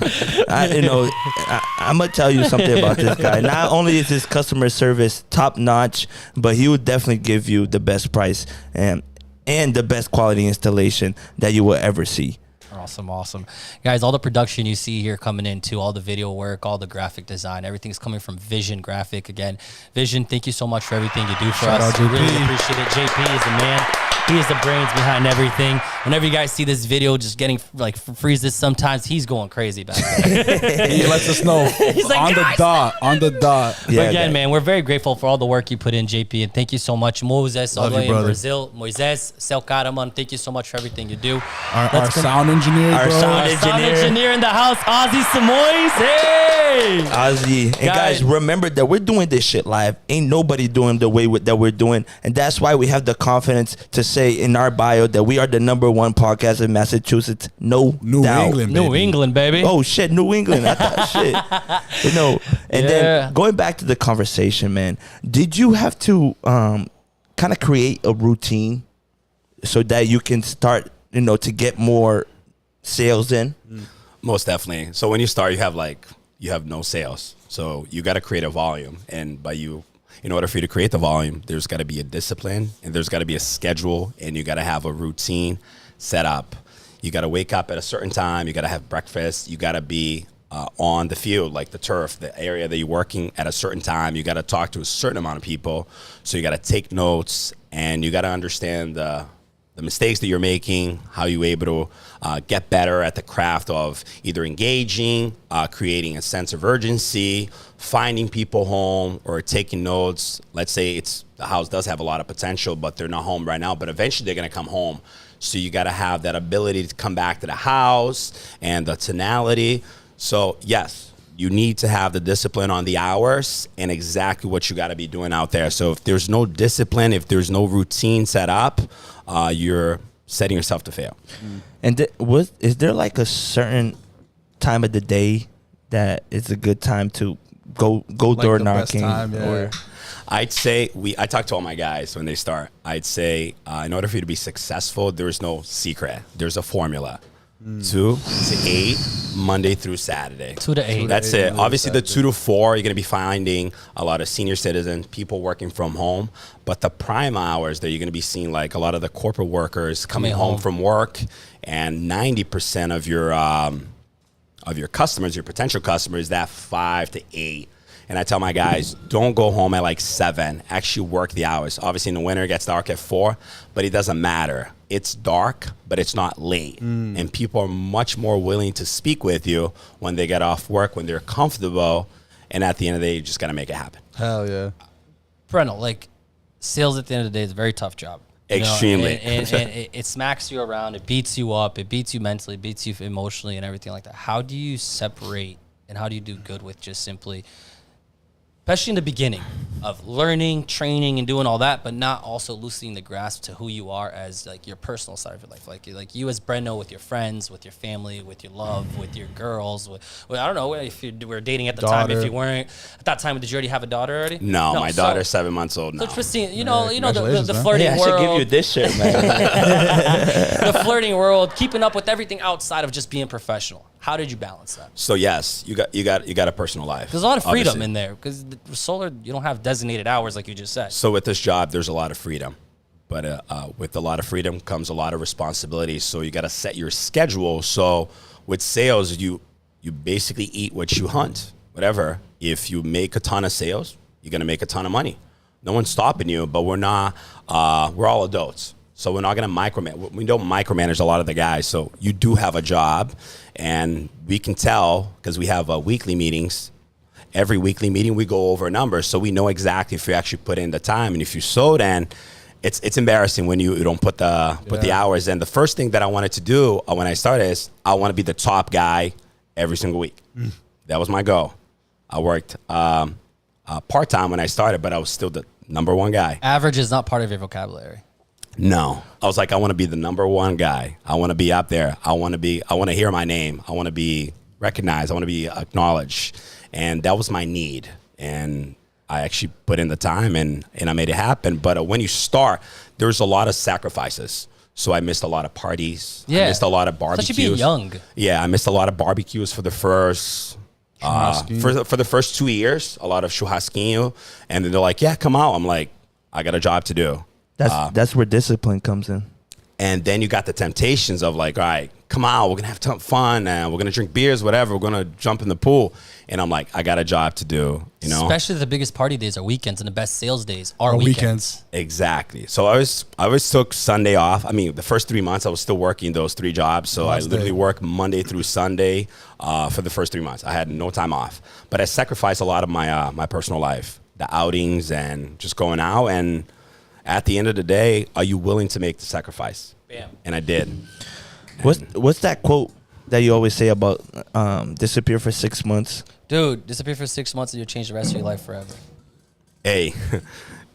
I'm gonna tell you something about this guy. Not only is his customer service top notch, but he would definitely give you the best price and the best quality installation that you will ever see. Awesome. Guys, all the production you see here coming in too, all the video work, all the graphic design, everything's coming from Vision Graphic. Again, Vision, thank you so much for everything you do for us. Shout out JP. Really appreciate it. JP is the man. He is the brains behind everything. Whenever you guys see this video just getting freezes sometimes, he's going crazy back there. He lets us know. He's like, on the dot. Yeah, but again, man, we're very grateful for all the work you put in, JP, and thank you so much. Moses, all the way in Brazil. Moises, Cel Caraman, thank you so much for everything you do. Our sound engineer, Our sound engineer in the house, Ozzy Samois. Hey! Ozzy. And guys, remember that we're doing this shit live. Ain't nobody doing the way that we're doing. And that's why we have the confidence to say in our bio that we are the #1 #1 podcast in Massachusetts. No New doubt. England, baby. New England, baby. Oh shit, New England. I thought shit. You know, and then going back to the conversation, man, did you have to kind of create a routine so that you can start, you know, to get more sales in? Most definitely. So when you start, you have no sales. So you got to create a volume, and in order for you to create the volume, there's got to be a discipline, and there's got to be a schedule, and you got to have a routine set up. You got to wake up at a certain time. You got to have breakfast. You got to be on the field, like the turf, the area that you're working at a certain time. You got to talk to a certain amount of people. So you got to take notes, and you got to understand the mistakes that you're making, how you're able to get better at the craft of either engaging, creating a sense of urgency, finding people home, or taking notes. Let's say the house does have a lot of potential, but they're not home right now, but eventually they're going to come home. So you got to have that ability to come back to the house and the tonality. So yes, you need to have the discipline on the hours and exactly what you got to be doing out there. So if there's no discipline, if there's no routine set up, you're setting yourself to fail. And is there like a certain time of the day that is a good time to go Like door the best knocking? time, yeah. Or I'd say I talk to all my guys when they start. I'd say in order for you to be successful, there's no secret. There's a formula. 2 to 8, Monday through Saturday. 2 to 8. That's 8, it. Monday to Obviously, the 2 Saturday. to 4, you're going to be finding a lot of senior citizens, people working from home. But the prime hours that you're going to be seeing, like a lot of the corporate workers coming home from work, and 90% of your customers, your potential customers, that 5 to 8. And I tell my guys, don't go home at like 7. Actually work the hours. Obviously, in the winter, it gets dark at 4, but it doesn't matter. It's dark, but it's not late. And people are much more willing to speak with you when they get off work, when they're comfortable. And at the end of the day, you just got to make it happen. Hell yeah. Brenno, like, sales at the end of the day is a very tough job. You know, Extremely. and it smacks you around. It beats you up. It beats you mentally. It beats you emotionally and everything like that. How do you separate and how do you do good with just simply, especially in the beginning of learning, training, and doing all that, but not also loosening the grasp to who you are as like your personal side of your life, like you as Brenno with your friends, with your family, with your love, with your girls. With I don't know if you were dating at the time. If you weren't at that time, did you already have a daughter already? No, my daughter's 7 months old now. So Christine, you know the Congratulations, flirting I world. should give you this shirt, man. The flirting world, keeping up with everything outside of just being professional. How did you balance that? So yes, you got a personal life. There's a lot of freedom obviously. in there because solar, you don't have designated hours like you just said. So with this job, there's a lot of freedom, but with a lot of freedom comes a lot of responsibility. So you got to set your schedule. So with sales, you basically eat what you hunt. Whatever. If you make a ton of sales, you're gonna make a ton of money. No one's stopping you, but we're not. We're all adults. So we're not going to micromanage. We don't micromanage a lot of the guys. So you do have a job, and we can tell because we have weekly meetings. Every weekly meeting, we go over numbers, so we know exactly if you actually put in the time. And if you sold, then it's embarrassing when you don't put the hours in. The first thing that I wanted to do when I started is I want to be the top guy every single week. That was my goal. I worked part-time when I started, but I was still the number one guy. Average is not part of your vocabulary. No, I was like, I want to be the number one guy. I want to be up there. I want to hear my name. I want to be recognized. I want to be acknowledged. And that was my need. And I actually put in the time and I made it happen. But when you start, there's a lot of sacrifices. So I missed a lot of parties. Yeah. I missed a lot of barbecues. Especially being young. Yeah, I missed a lot of barbecues for the first for the first 2 years, a lot of churrasquinho. And then they're like, yeah, come out. I'm like, I got a job to do. That's where discipline comes in. And then you got the temptations of like, all right, come on, we're going to have fun and we're going to drink beers, whatever. We're going to jump in the pool. And I'm like, I got a job to do, you know? Especially the biggest party days are weekends and the best sales days are weekends. Exactly. So I always took Sunday off. I mean, the first 3 months I was still working those 3 jobs. So I literally worked Monday through Sunday for the first 3 months. I had no time off. But I sacrificed a lot of my personal life, the outings and just going out. And at the end of the day, are you willing to make the sacrifice? Bam. And I did. What's that quote that you always say about disappear for 6 months? Dude, disappear for 6 months and you'll change the rest of your life forever. Hey,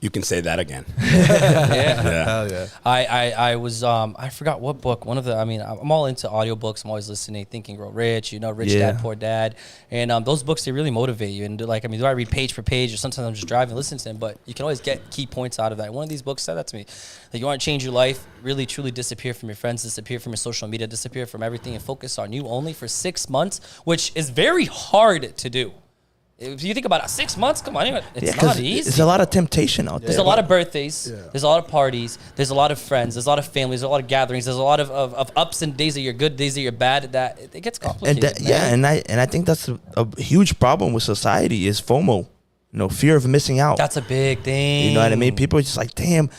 You can say that again. Yeah. Hell yeah. I was I forgot what book. One of the I'm all into audiobooks. I'm always listening. Think and Grow Rich. Rich Dad Poor Dad. And those books, they really motivate you. And do I read page for page, or sometimes I'm just driving, listening to them. But you can always get key points out of that. One of these books said that to me. Like, you want to change your life, really truly disappear from your friends, disappear from your social media, disappear from everything, and focus on you only for 6 months, which is very hard to do. If you think about it, 6 months, come on, it's not easy. There's a lot of temptation out there. There's a lot of birthdays. Yeah. There's a lot of parties. There's a lot of friends. There's a lot of families. There's a lot of gatherings. There's a lot of ups and days that you're good, days that you're bad. That it gets complicated. And I think that's a huge problem with society is FOMO, fear of missing out. That's a big thing. You know what I mean? People are just like, damn,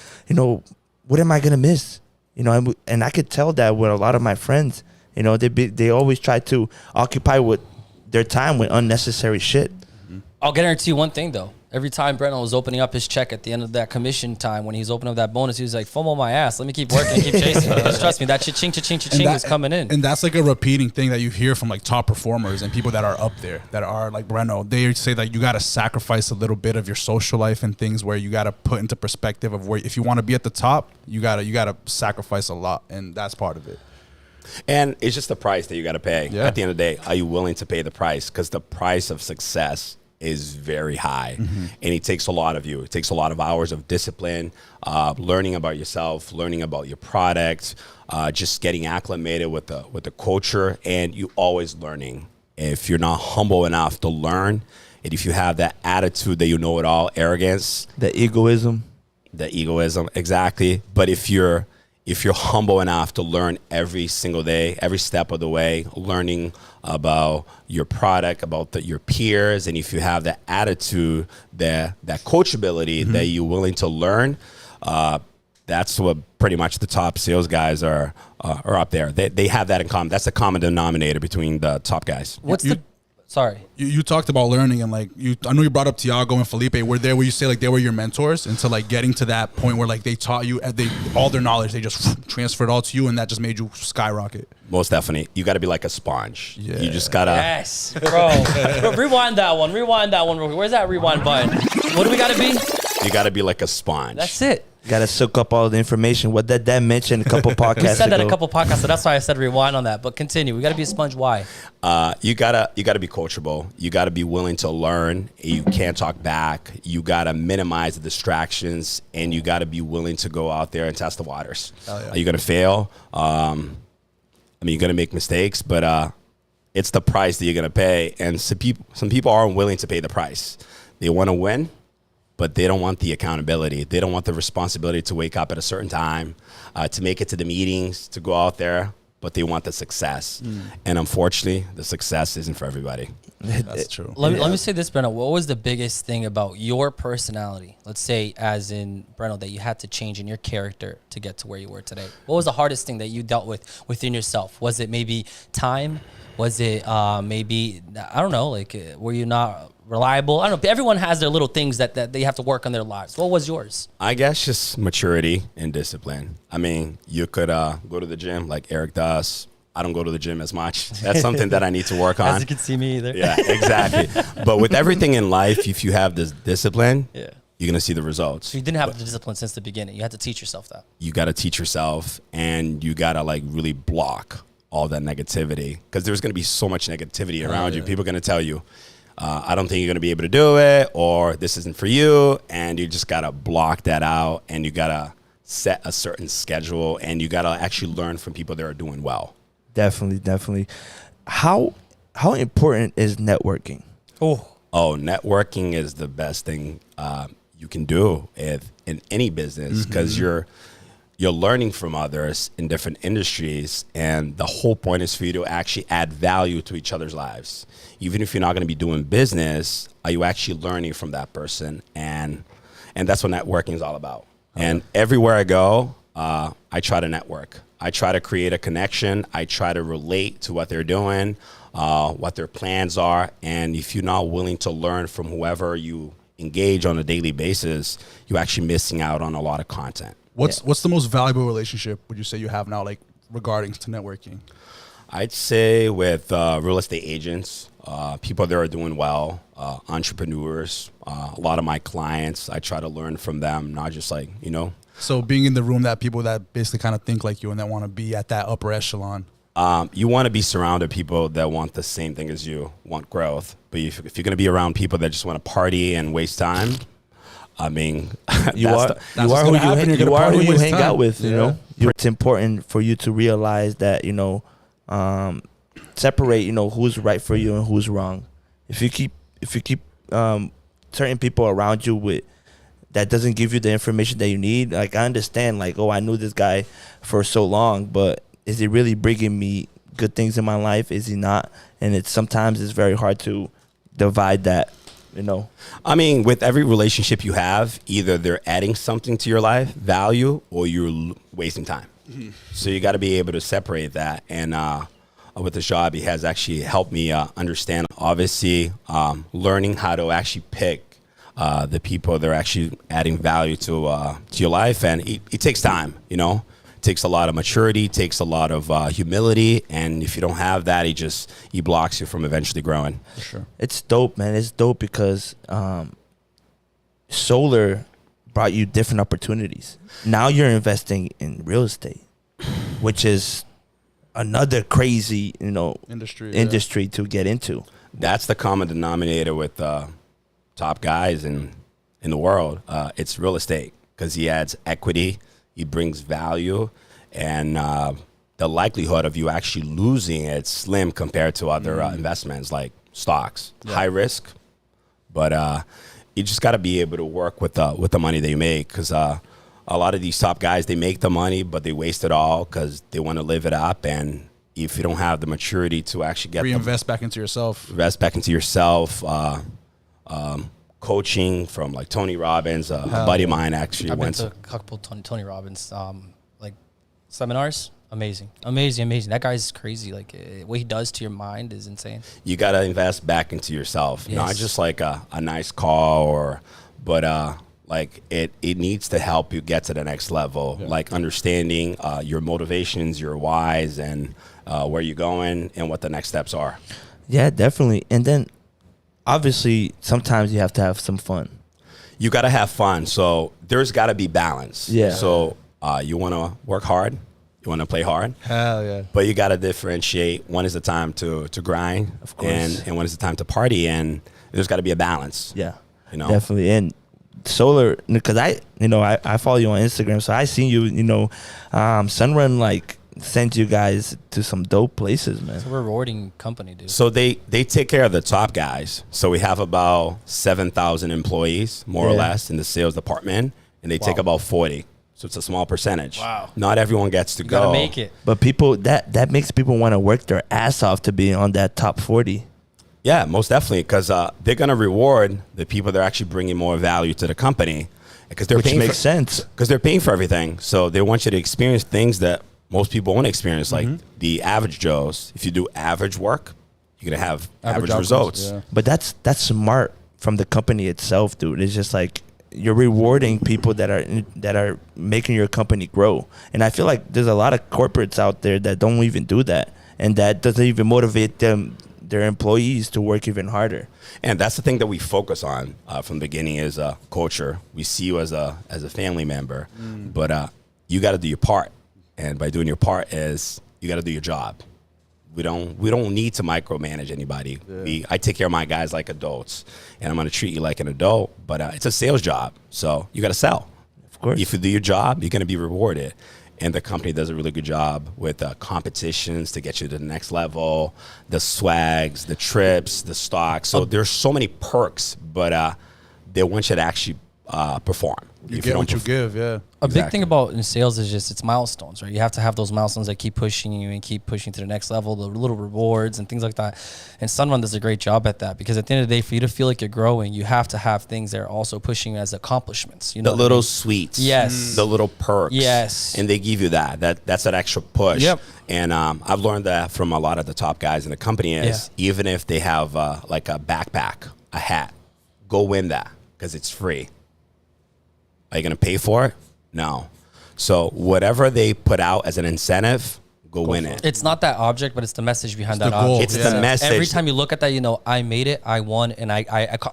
what am I gonna miss? And I could tell that with a lot of my friends. They always try to occupy with their time with unnecessary shit. I'll guarantee you one thing, though. Every time Brenno was opening up his check at the end of that commission time, when he was opening up that bonus, he was like, FOMO my ass. Let me keep working and keep chasing. Just trust me, that cha-ching, cha-ching, cha-ching was coming in. And that's like a repeating thing that you hear from like top performers and people that are up there, that are like Brenno. They say that you got to sacrifice a little bit of your social life and things where you got to put into perspective of where, if you want to be at the top, you got to sacrifice a lot. And that's part of it. And it's just the price that you got to pay. Yeah. At the end of the day, are you willing to pay the price? Because the price of success is very high, and it takes a lot of you. It takes a lot of hours of discipline, learning about yourself, learning about your product, just getting acclimated with the culture, and you always learning. If you're not humble enough to learn, and if you have that attitude that you know it all, arrogance, the egoism, exactly. But if you're humble enough to learn every single day, every step of the way, learning about your product, about your peers, and if you have that attitude, that coachability that you're willing to learn, that's what pretty much the top sales guys are up there. They have that in common. That's the common denominator between the top guys. Sorry. You talked about learning, and I know you brought up Tiago and Felipe. Were there where you say like they were your mentors, into like getting to that point where like they taught you all their knowledge, they just transferred all to you, and that just made you skyrocket? Most definitely. You got to be like a sponge. Yeah. You just got to. Yes, bro. Rewind that one. Real quick. Where's that rewind button? What do we got to be? You got to be like a sponge. That's it. Got to soak up all the information. What that mentioned a couple podcasts ago. We said that a couple podcasts, so that's why I said rewind on that. But continue. We got to be a sponge. Why? You gotta be coachable. You gotta be willing to learn. You can't talk back. You gotta minimize the distractions, and you gotta be willing to go out there and test the waters. Yeah. Are you gonna fail? You're gonna make mistakes, but it's the price that you're gonna pay. And some people aren't willing to pay the price. They want to win, but they don't want the accountability. They don't want the responsibility to wake up at a certain time, to make it to the meetings, to go out there, but they want the success. And unfortunately, the success isn't for everybody. That's true. Let me say this, Brenno. What was the biggest thing about your personality, let's say as in Brenno, that you had to change in your character to get to where you were today? What was the hardest thing that you dealt with within yourself? Was it maybe time? Was it maybe, I don't know, like were you not reliable? I don't know. Everyone has their little things that they have to work on their lives. What was yours? I guess just maturity and discipline. I mean, you could go to the gym like Eric does. I don't go to the gym as much. That's something that I need to work on. As you can see me either. Yeah, exactly. But with everything in life, if you have this discipline, you're going to see the results. So you didn't have the discipline since the beginning. You had to teach yourself that. You got to teach yourself, and you got to like really block all that negativity, because there's going to be so much negativity around you. People are going to tell you, I don't think you're going to be able to do it, or this isn't for you. And you just got to block that out, and you got to set a certain schedule, and you got to actually learn from people that are doing well. Definitely. How important is networking? Oh, networking is the best thing you can do in any business, because you're learning from others in different industries, and the whole point is for you to actually add value to each other's lives. Even if you're not going to be doing business, are you actually learning from that person? And that's what networking is all about. And everywhere I go, I try to network. I try to create a connection. I try to relate to what they're doing, what their plans are. And if you're not willing to learn from whoever you engage on a daily basis, you're actually missing out on a lot of content. What's the most valuable relationship would you say you have now, like regarding to networking? I'd say with real estate agents. people that are doing well, entrepreneurs. A lot of my clients, I try to learn from them, not just like, So being in the room that people that basically kind of think like you and that want to be at that upper echelon. You want to be surrounded people that want the same thing as you, want growth. But if you're going to be around people that just want to party and waste time, I mean, you are who you hang out with. You know, it's important for you to realize that separate who's right for you and who's wrong. If you keep certain people around you with that doesn't give you the information that you need, like I understand, like I knew this guy for so long, but is he really bringing me good things in my life? Is he not? And sometimes it's very hard to divide that. I mean, with every relationship you have, either they're adding something to your life, value, or you're wasting time. Mm-hmm. So you got to be able to separate that. And with the job, he has actually helped me understand, obviously, learning how to actually pick the people that are actually adding value to your life. And it takes time, It takes a lot of maturity, takes a lot of humility, and if you don't have that, he blocks you from eventually growing. For sure. It's dope, man. It's dope because solar brought you different opportunities. Now you're investing in real estate, which is another crazy, industry to get into. That's the common denominator with top guys in the world. It's real estate because he adds equity. He brings value, and the likelihood of you actually losing it's slim compared to other investments like stocks. Yeah. High risk, but you just got to be able to work with the money that you make because a lot of these top guys, they make the money, but they waste it all because they want to live it up. And if you don't have the maturity to actually reinvest back into yourself, coaching from like Tony Robbins, a buddy of mine actually went to a couple Tony Robbins like seminars. Amazing. That guy's crazy. Like what he does to your mind is insane. You got to invest back into yourself, not just like a nice car but like it needs to help you get to the next level. Yeah. Like understanding your motivations, your whys, and where you're going and what the next steps are. Yeah, definitely. And then obviously, sometimes you have to have some fun. You got to have fun. So there's got to be balance. Yeah. So you want to work hard. You want to play hard. Hell yeah. But you got to differentiate. When is the time to grind? Of course. And when is the time to party? And there's got to be a balance. Yeah. Definitely. And solar, because I follow you on Instagram, so I seen you, Sunrun, like, send you guys to some dope places, man. It's a rewarding company, dude. So they take care of the top guys. So we have about 7,000 employees, more or less, in the sales department, and they take about 40. So it's a small percentage. Wow. Not everyone gets to go. Gotta make it. But people, that makes people want to work their ass off to be on that top 40. Yeah, most definitely, because they're going to reward the people that are actually bringing more value to the company. Which makes sense. Because they're paying for everything. So they want you to experience things that most people won't experience, like the average Joes. If you do average work, you're going to have average results. Yeah. But that's smart from the company itself, dude. It's just like you're rewarding people that are making your company grow. And I feel like there's a lot of corporates out there that don't even do that, and that doesn't even motivate their employees to work even harder. And that's the thing that we focus on from the beginning is culture. We see you as a family member, but you got to do your part. And by doing your part is you got to do your job. We don't need to micromanage anybody. Yeah. I take care of my guys like adults, and I'm going to treat you like an adult. But it's a sales job, so you got to sell. Of course. If you do your job, you're going to be rewarded. And the company does a really good job with competitions to get you to the next level, the swags, the trips, the stocks. So there's so many perks, but they want you to actually perform. You get what you give, yeah. A big thing about in sales is just it's milestones, right? You have to have those milestones that keep pushing you and keep pushing to the next level, the little rewards and things like that. And Sunrun does a great job at that because at the end of the day, for you to feel like you're growing, you have to have things that are also pushing you as accomplishments. The little sweets. Yes. The little perks. Yes. And they give you that. That's an extra push. Yep. And I've learned that from a lot of the top guys in the company is even if they have like a backpack, a hat, go win that because it's free. Are you going to pay for it? No. So whatever they put out as an incentive, go win it. It's not that object, but it's the message behind It's that the goal. object. It's the message. Every time you look at that, you know, I made it, I won, and I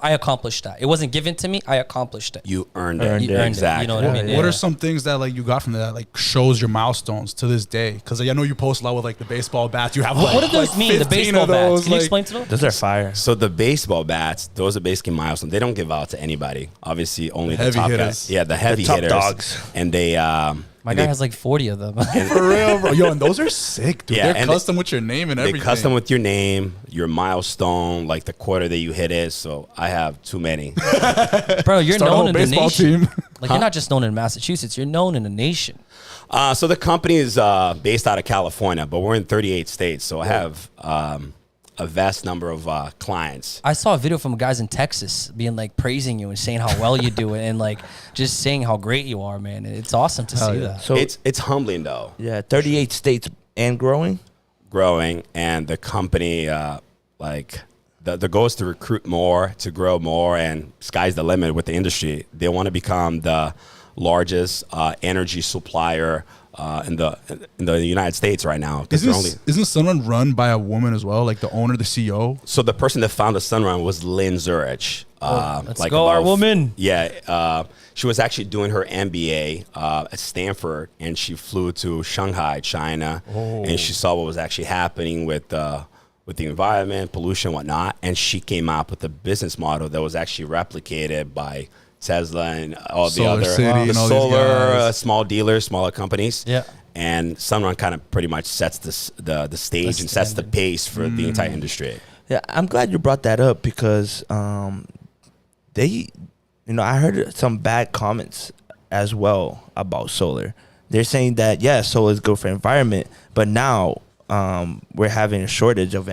accomplished that. It wasn't given to me, I accomplished it. You earned it. You earned it. Exactly. You know what I mean? What Yeah. are some things that like you got from that like shows your milestones to this day? Because I know you post a lot with like the baseball bats. You have like, What do those mean? The 15 baseball of those, bats. Can you like- explain to them? Those are fire. So the baseball bats, those are basically milestones. They don't give out to anybody. Obviously, only the heavy top hitters. guys. Yeah, the heavy top hitters. dogs. And they My guy has like 40 of them. For real, bro. Yo, and those are sick, dude. Yeah, They're and custom with your name and they everything. custom with your name, your milestone, like the quarter that you hit it. So I have too many. Bro, you're Start a whole known in the baseball nation. team. Like, you're not just known in Massachusetts, you're known in the nation. So the company is based out of California, but we're in 38 states. So I have a vast number of clients. I saw a video from guys in Texas being like praising you and saying how well you do it and like just saying how great you are, man. It's awesome to see that. So It's humbling though. yeah, 38 states and growing. Growing, and the company like the goal is to recruit more, to grow more, and sky's the limit with the industry. They want to become the largest energy supplier in the United States right now. 'cause they're Isn't Sunrun run by a woman as well? Like the owner, the CEO? So the person that founded Sunrun was Lynn Zurich. Let's go, our woman. Yeah, she was actually doing her MBA at Stanford, and she flew to Shanghai, China, and she saw what was actually happening with the environment, pollution, whatnot, and she came up with a business model that was actually replicated by Tesla and all the Solar other City and all these solar guys. small dealers, smaller companies. Yeah. And Sunrun kind of pretty much sets the stage and sets the standard. pace for the entire industry. Yeah, I'm glad you brought that up because they, I heard some bad comments as well about solar. They're saying that solar is good for environment, but now we're having a shortage of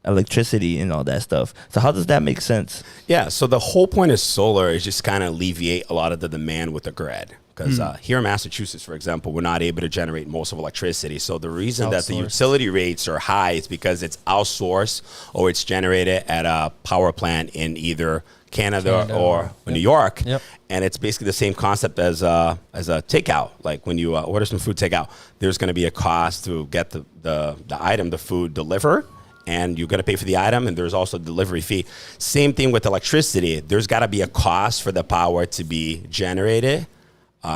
electricity and all that stuff. So how does that make sense? Yeah, so the whole point of solar is just kind of alleviate a lot of the demand with the grid. Because here in Massachusetts, for example, we're not able to generate most of electricity. So the reason that the utility rates are high is because it's outsourced or it's generated at a power plant in either Canada or New York. Yep. And it's basically the same concept as a takeout. Like when you order some food takeout, there's going to be a cost to get the item, the food delivered. And you're going to pay for the item, and there's also a delivery fee. Same thing with electricity. There's got to be a cost for the power to be generated,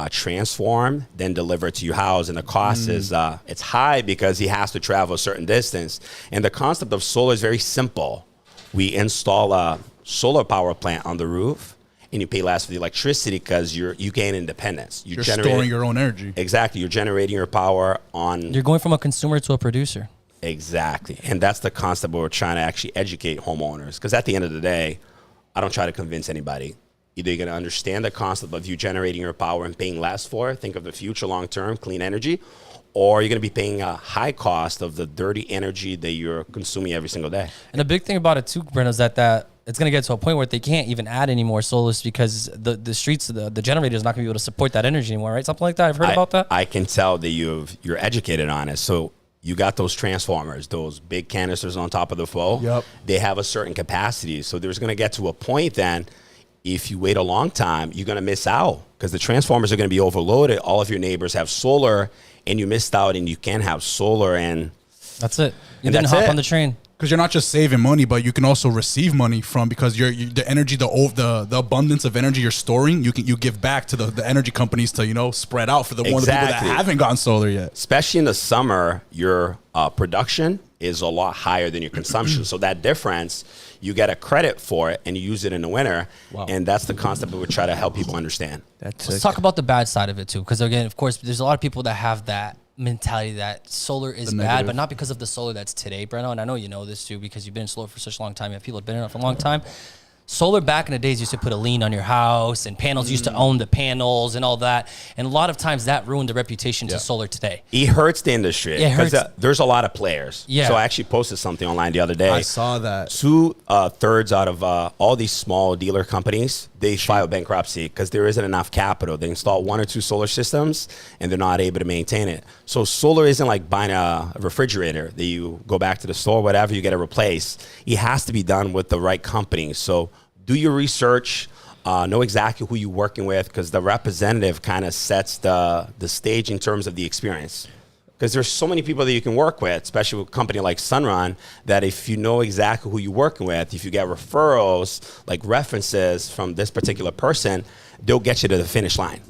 transformed, then delivered to your house. And the cost is it's high because he has to travel a certain distance. And the concept of solar is very simple. We install a solar power plant on the roof, and you pay less for the electricity because you gain independence. You're storing your own energy. Exactly. You're generating your power on... You're going from a consumer to a producer. Exactly. And that's the concept where we're trying to actually educate homeowners. Because at the end of the day, I don't try to convince anybody. Either you're going to understand the concept of you generating your power and paying less for it, think of the future long-term, clean energy, or you're going to be paying a high cost of the dirty energy that you're consuming every single day. And the big thing about it too, Brenno, is that it's going to get to a point where they can't even add any more solars because the streets, the generator is not going to be able to support that energy anymore, right? Something like that. I've heard about that. I can tell that you're educated on it. So you got those transformers, those big canisters on top of the pole. Yep. They have a certain capacity. So there's going to get to a point then, if you wait a long time, you're going to miss out because the transformers are going to be overloaded. All of your neighbors have solar, and you missed out, and you can't have solar. And That's it. You And didn't that's hop it. on the train. Because you're not just saving money, but you can also receive money from because the energy, the abundance of energy you're storing, you give back to the energy companies to spread out for the one of the people that Exactly. haven't gotten solar yet. especially in the summer, your production is a lot higher than your consumption. So that difference, you get a credit for it, and you use it in the winter. Wow. And that's the concept that we try to help people understand. That's Let's talk about the bad side of it too, because again, of course, there's a lot of people that have that mentality that solar is bad, negative. but not because of the solar that's today, Brenno. And I know you know this too because you've been in solar for such a long time. You have people that have been in it for a long time. Solar back in the days used to put a lien on your house, and panels used to own the panels and all that. And a lot of times that ruined the reputation to solar today. It hurts the industry. Yeah, it 'cause, hurts. there's a lot of players. Yeah. So I actually posted something online the other day. I saw that. 2/3 out of all these small dealer companies, they file bankruptcy because there isn't enough capital. They install 1 or 2 solar systems, and they're not able to maintain it. So solar isn't like buying a refrigerator that you go back to the store, whatever, you get it replaced. It has to be done with the right company. So do your research, know exactly who you're working with, because the representative kind of sets the stage in terms of the experience. Because there's so many people that you can work with, especially with a company like Sunrun, that if you know exactly who you're working with, if you get referrals, like references from this particular person, they'll get you to the finish line.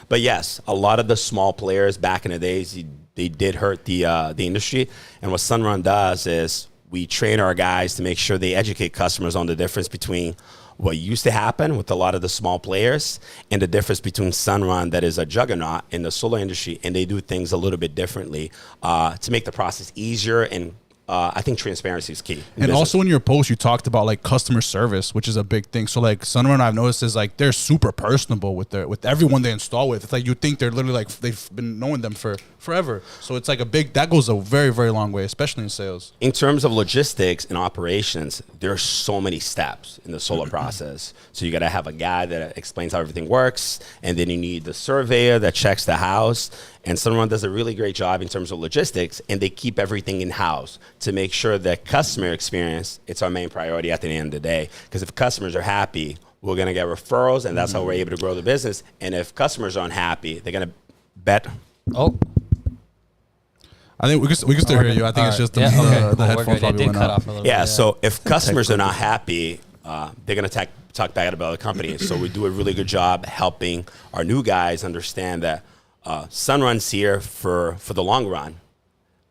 But yes, a lot of the small players back in the days, they did hurt the industry. And what Sunrun does is we train our guys to make sure they educate customers on the difference between what used to happen with a lot of the small players and the difference between Sunrun, that is a juggernaut in the solar industry, and they do things a little bit differently to make the process easier. And I think transparency is key. And also in your post, you talked about like customer service, which is a big thing. So like Sunrun, I've noticed is like they're super personable with everyone they install with. It's like you think they're literally like they've been knowing them for forever. So it's like that goes a very, very long way, especially in sales. In terms of logistics and operations, there are so many steps in the solar process. So you got to have a guy that explains how everything works, and then you need the surveyor that checks the house. And Sunrun does a really great job in terms of logistics, and they keep everything in-house to make sure that customer experience, it's our main priority at the end of the day. Because if customers are happy, we're going to get referrals, and that's how we're able to grow the business. And if customers are unhappy, they're going to bet. Oh. I think we can still hear you. I think it's just the headphones probably went cut out. off a little Yeah, bit, so if customers are not happy, they're going to talk bad about the company. So we do a really good job helping our new guys understand that Sunrun's here for the long run.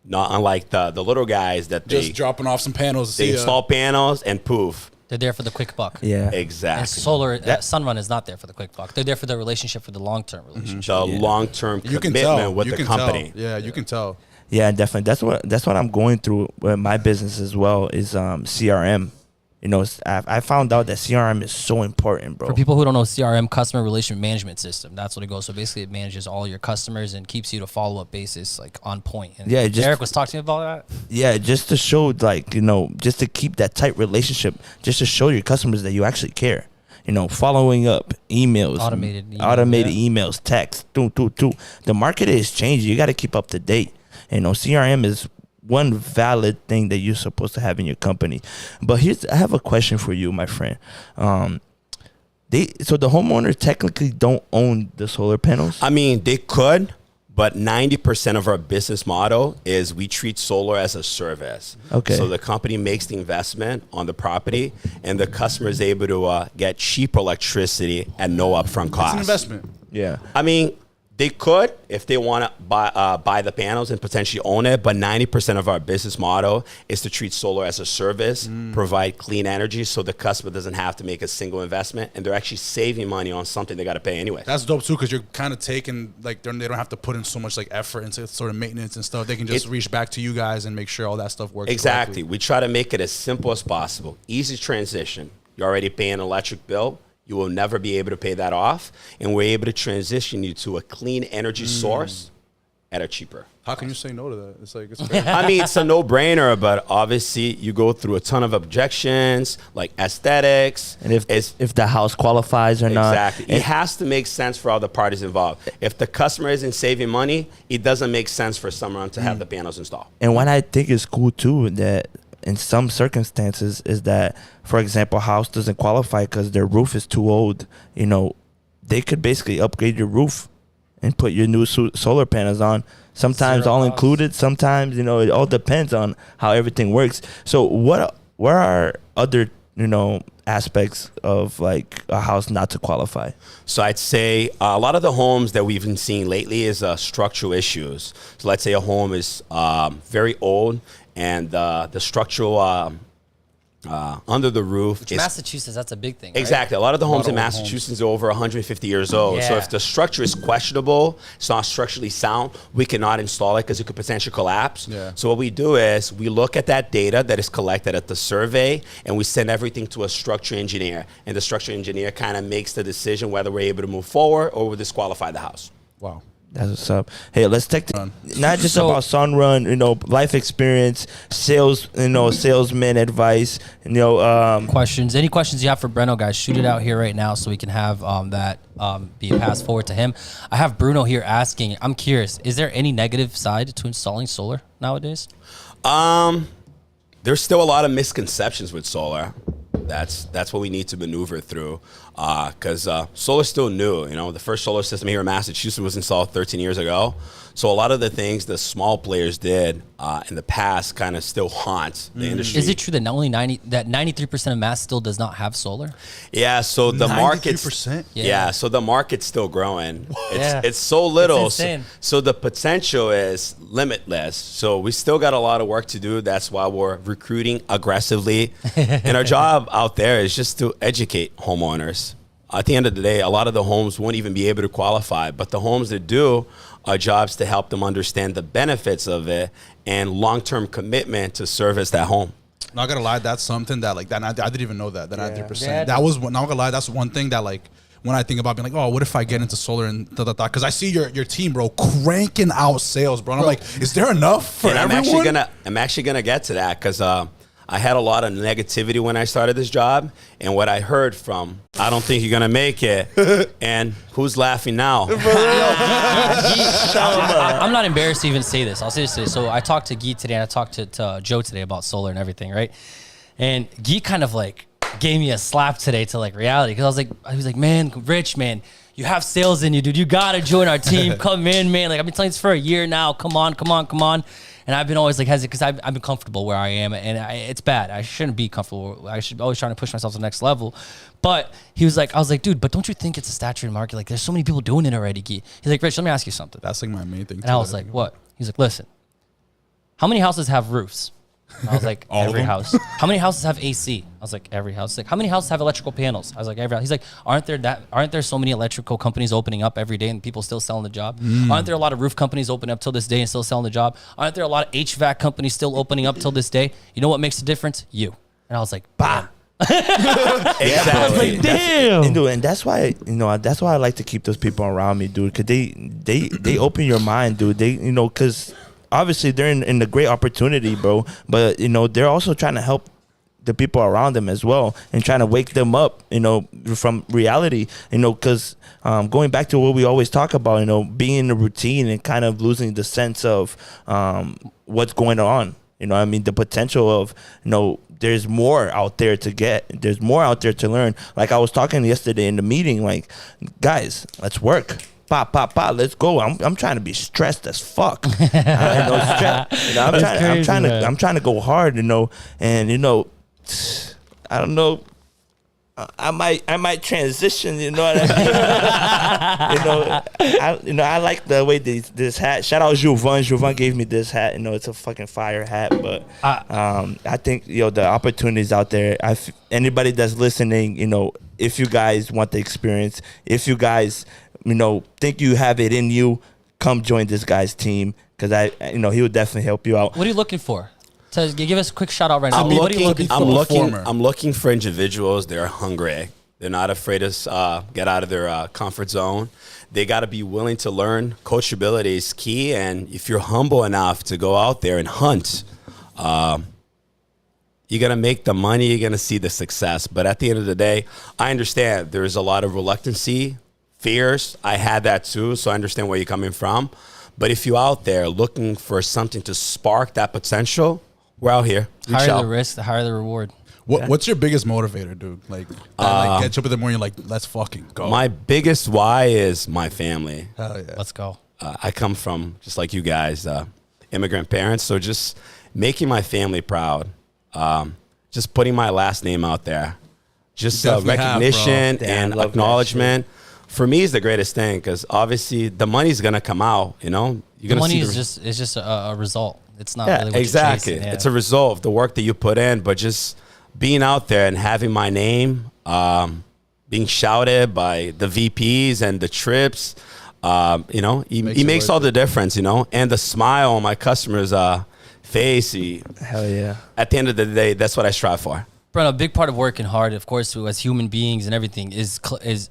Not unlike the little guys that Just dropping off some panels. They install panels and poof. They're there for the quick buck. Yeah, exactly. And solar, Sunrun is not there for the quick buck. They're there for the relationship, for the long-term relationship. The long-term commitment with the company. Yeah, you can tell. Yeah, definitely. That's what I'm going through with my business as well is CRM. You know, I found out that CRM is so important, bro. For people who don't know, CRM, customer relationship management system, that's what it goes. So basically, it manages all your customers and keeps you to follow-up basis, like on point. And yeah, Eric was talking to me about that. Yeah, just to show, like, you know, just to keep that tight relationship, just to show your customers that you actually care. You know, following up, emails, automated emails, text, The market is changing. You got to keep up to date. You know, CRM is one valid thing that you're supposed to have in your company. But I have a question for you, my friend. So the homeowners technically don't own the solar panels? I mean, they could, but 90% of our business model is we treat solar as a service. Okay. So the company makes the investment on the property, and the customer is able to get cheap electricity at no upfront cost. It's an investment. Yeah. I mean, they could if they want to buy the panels and potentially own it, but 90% of our business model is to treat solar as a service, provide clean energy so the customer doesn't have to make a single investment, and they're actually saving money on something they got to pay anyway. That's dope too, because you're kind of taking, like, they don't have to put in so much like effort into sort of maintenance and stuff. They can just reach back to you guys and make sure all that stuff works Exactly. correctly. We try to make it as simple as possible. Easy transition. You're already paying an electric bill. You will never be able to pay that off. And we're able to transition you to a clean energy source at a cheaper. How can you say no to that? It's like, it's crazy. I mean, it's a no-brainer, but obviously you go through a ton of objections, like aesthetics. And if the house qualifies or not. Exactly. It has to make sense for all the parties involved. If the customer isn't saving money, it doesn't make sense for someone to have the panels installed. And what I think is cool too, that in some circumstances is that, for example, a house doesn't qualify because their roof is too old. You know, they could basically upgrade your roof and put your new solar panels on. Sometimes all included. Sometimes, you know, it all depends on how everything works. So what are other, you know, aspects of like a house not to qualify? So I'd say a lot of the homes that we've been seeing lately is structural issues. So let's say a home is very old and the structural under the roof. Which Massachusetts, that's a big thing. Right? Exactly. A lot of the homes in Massachusetts are over 150 years old. So if the structure is questionable, it's not structurally sound, we cannot install it because it could potentially collapse. Yeah. So what we do is we look at that data that is collected at the survey, and we send everything to a structural engineer. And the structural engineer kind of makes the decision whether we're able to move forward or we disqualify the house. Wow. That's what's up. Hey, let's take not just about Sunrun, you know, life experience, sales, you know, salesman advice, you know, questions. Any questions you have for Brenno, guys, shoot it out here right now so we can have that be passed forward to him. I have Bruno here asking, I'm curious, is there any negative side to installing solar nowadays? There's still a lot of misconceptions with solar. That's what we need to maneuver through. because solar's still new. You know, the first solar system here in Massachusetts was installed 13 years ago. So a lot of the things the small players did in the past kind of still haunts the industry. Is it true that not only 93% of Mass still does not have solar? Yeah, so the market's 93%? yeah, so the market's still growing. It's so little. It's insane. So the potential is limitless. So we still got a lot of work to do. That's why we're recruiting aggressively. And our job out there is just to educate homeowners. At the end of the day, a lot of the homes won't even be able to qualify, but the homes that do, our jobs to help them understand the benefits of it and long-term commitment to service that home. Not gonna lie, that's something that like that I didn't even know that 93%. Yeah. That was not gonna lie, that's one thing that like when I think about being like, oh, what if I get into solar and because I see your team, bro, cranking out sales, bro. And I'm like, is there enough for everyone? I'm actually gonna get to that because I had a lot of negativity when I started this job, and what I heard from, I don't think you're gonna make it, and who's laughing now? I'm not embarrassed to even say this. I'll say this today. So I talked to Guy today, and I talked to Joe today about solar and everything, right? And Guy kind of like gave me a slap today to like reality, because he was like, man, Rich, man, you have sales in you, dude. You gotta join our team. Come in, man. Like, I've been telling you this for a year now. Come on. And I've been always like hesitant because I've been comfortable where I am, and it's bad. I shouldn't be comfortable. I should always trying to push myself to the next level. But I was like, dude, but don't you think it's a saturated market? Like, there's so many people doing it already, Guy. He's like, Rich, let me ask you something. That's like my main thing. And I was like, what? He's like, listen, how many houses have roofs? And I was like, every house. How many houses have AC? I was like, every house. He's like, how many houses have electrical panels? I was like, every house. He's like, aren't there so many electrical companies opening up every day and people still selling the job? Aren't there a lot of roof companies opening up till this day and still selling the job? Aren't there a lot of HVAC companies still opening up till this day? You know what makes the difference? You. And I was like, bah. Exactly. I was like, damn. And that's why, that's why I like to keep those people around me, dude, because they open your mind, dude. They, because obviously they're in a great opportunity, bro, but they're also trying to help the people around them as well and trying to wake them up, from reality, because going back to what we always talk about, being in the routine and kind of losing the sense of what's going on. The potential of, there's more out there to get. There's more out there to learn. Like I was talking yesterday in the meeting, like, guys, let's work. Pop, let's go. I'm trying to be stressed as fuck. I'm trying to go hard, and I don't know. I might transition, what I mean? I like the way this hat. Shout out Jovan. Jovan gave me this hat. It's a fucking fire hat. But I think the opportunities out there. Anybody that's listening, if you guys want the experience, if you guys think you have it in you, come join this guy's team, because he would definitely help you out. What are you looking for? So give us a quick shout out right now. I'm looking for individuals. They're hungry. They're not afraid to get out of their comfort zone. They got to be willing to learn. Coachability is key. And if you're humble enough to go out there and hunt, you're going to make the money. You're going to see the success. But at the end of the day, I understand there's a lot of reluctancy, fears. I had that too, so I understand where you're coming from. But if you're out there looking for something to spark that potential, we're out here. The higher the risk, the higher the reward. What's your biggest motivator, dude? Like get you up in the morning, like, let's fucking go. My biggest why is my family. Hell yeah. Let's go. I come from, just like you guys, immigrant parents. So just making my family proud, just putting my last name out there, just recognition and acknowledgement. For me, is the greatest thing, because obviously the money's gonna come out. You're gonna see money is just a result. It's not really what exactly. You're chasing. It's a result of the work that you put in, but just being out there and having my name being shouted by the VPs and the trips, he makes all the difference, and the smile on my customer's face. Hell yeah. At the end of the day, that's what I strive for. Brenno, a big part of working hard, of course, as human beings and everything, is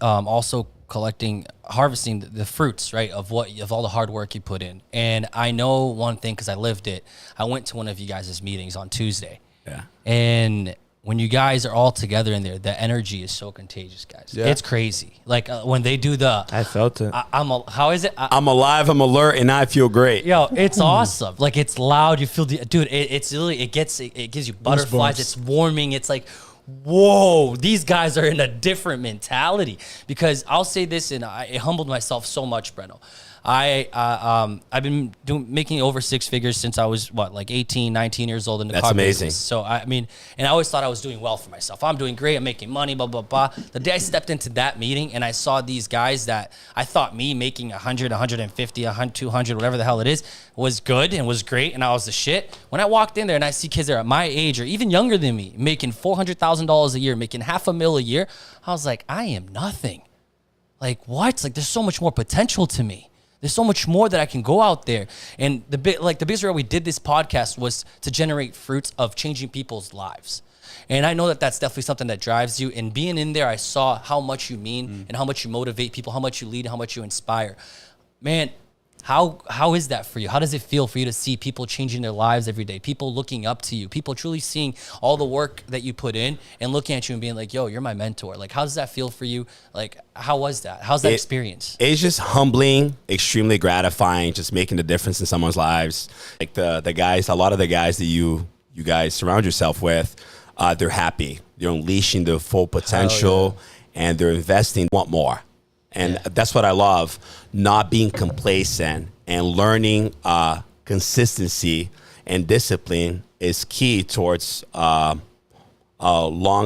also harvesting the fruits, right, of all the hard work you put in. And I know one thing, because I lived it. I went to one of you guys' meetings on Tuesday. Yeah. And when you guys are all together in there, the energy is so contagious, guys. Yeah. It's crazy. Like when they do I felt it. How is it? I'm alive, I'm alert, and I feel great. Yo, it's awesome. Like, it's loud. You feel, dude, it's really, it gives you butterflies. It's warming. It's like, whoa, these guys are in a different mentality. Because I'll say this, and it humbled myself so much, Brenno. I've been making over six figures since I was, 18, 19 years old in the car amazing. business. So, I mean, and I always thought I was doing well for myself. I'm doing great. I'm making money, blah, blah, blah. The day I stepped into that meeting and I saw these guys that I thought me making 100, 150, 100, 200, whatever the hell it is, was good and was great and I was the shit. When I walked in there and I see kids that are at my age or even younger than me making $400,000 a year, making $500,000 a year, I was like, I am nothing. Like, what? Like, there's so much more potential to me. There's so much more that I can go out there. And the biggest reason we did this podcast was to generate fruits of changing people's lives. And I know that that's definitely something that drives you. And being in there, I saw how much you mean and how much you motivate people, how much you lead, how much you inspire. Man, how is that for you? How does it feel for you to see people changing their lives every day? People looking up to you, people truly seeing all the work that you put in and looking at you and being like, yo, you're my mentor. Like, how does that feel for you? Like, how was that? How's that experience? It's just humbling, extremely gratifying, just making the difference in someone's lives. Like the guys, a lot of the guys that you guys surround yourself with, they're happy. They're unleashing their full potential and they're investing, want more. And that's what I love, not being complacent and learning consistency and discipline is key towards long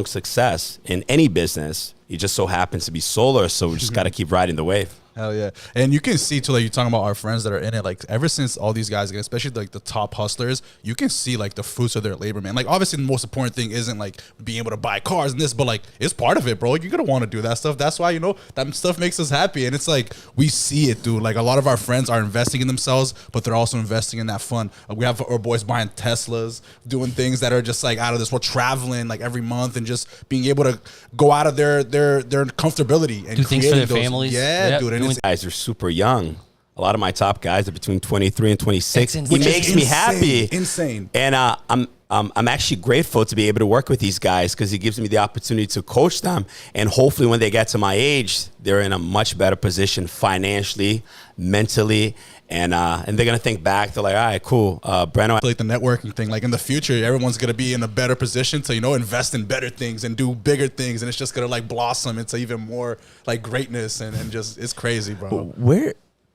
success in any business. It just so happens to be solar, so we just got to keep riding the wave. Hell yeah. And you can see too, like you're talking about our friends that are in it, like ever since all these guys, especially like the top hustlers, you can see like the fruits of their labor, man. Like obviously the most important thing isn't like being able to buy cars and this, but like it's part of it, bro. You're gonna want to do that stuff. That's why, that stuff makes us happy. And it's like we see it, dude. Like a lot of our friends are investing in themselves, but they're also investing in that fun. We have our boys buying Teslas, doing things that are just like out of this world, traveling like every month and just being able to go out of their comfortability and do things for their families. Yeah, dude. And guys are super young. A lot of my top guys are between 23 and 26. It makes me happy. Insane. And I'm actually grateful to be able to work with these guys because it gives me the opportunity to coach them. And hopefully when they get to my age, they're in a much better position financially, mentally, and they're going to think back. They're like, all right, cool. Brenno. Like the networking thing, like in the future, everyone's going to be in a better position to, invest in better things and do bigger things. And it's just going to like blossom into even more like greatness and just, it's crazy, bro.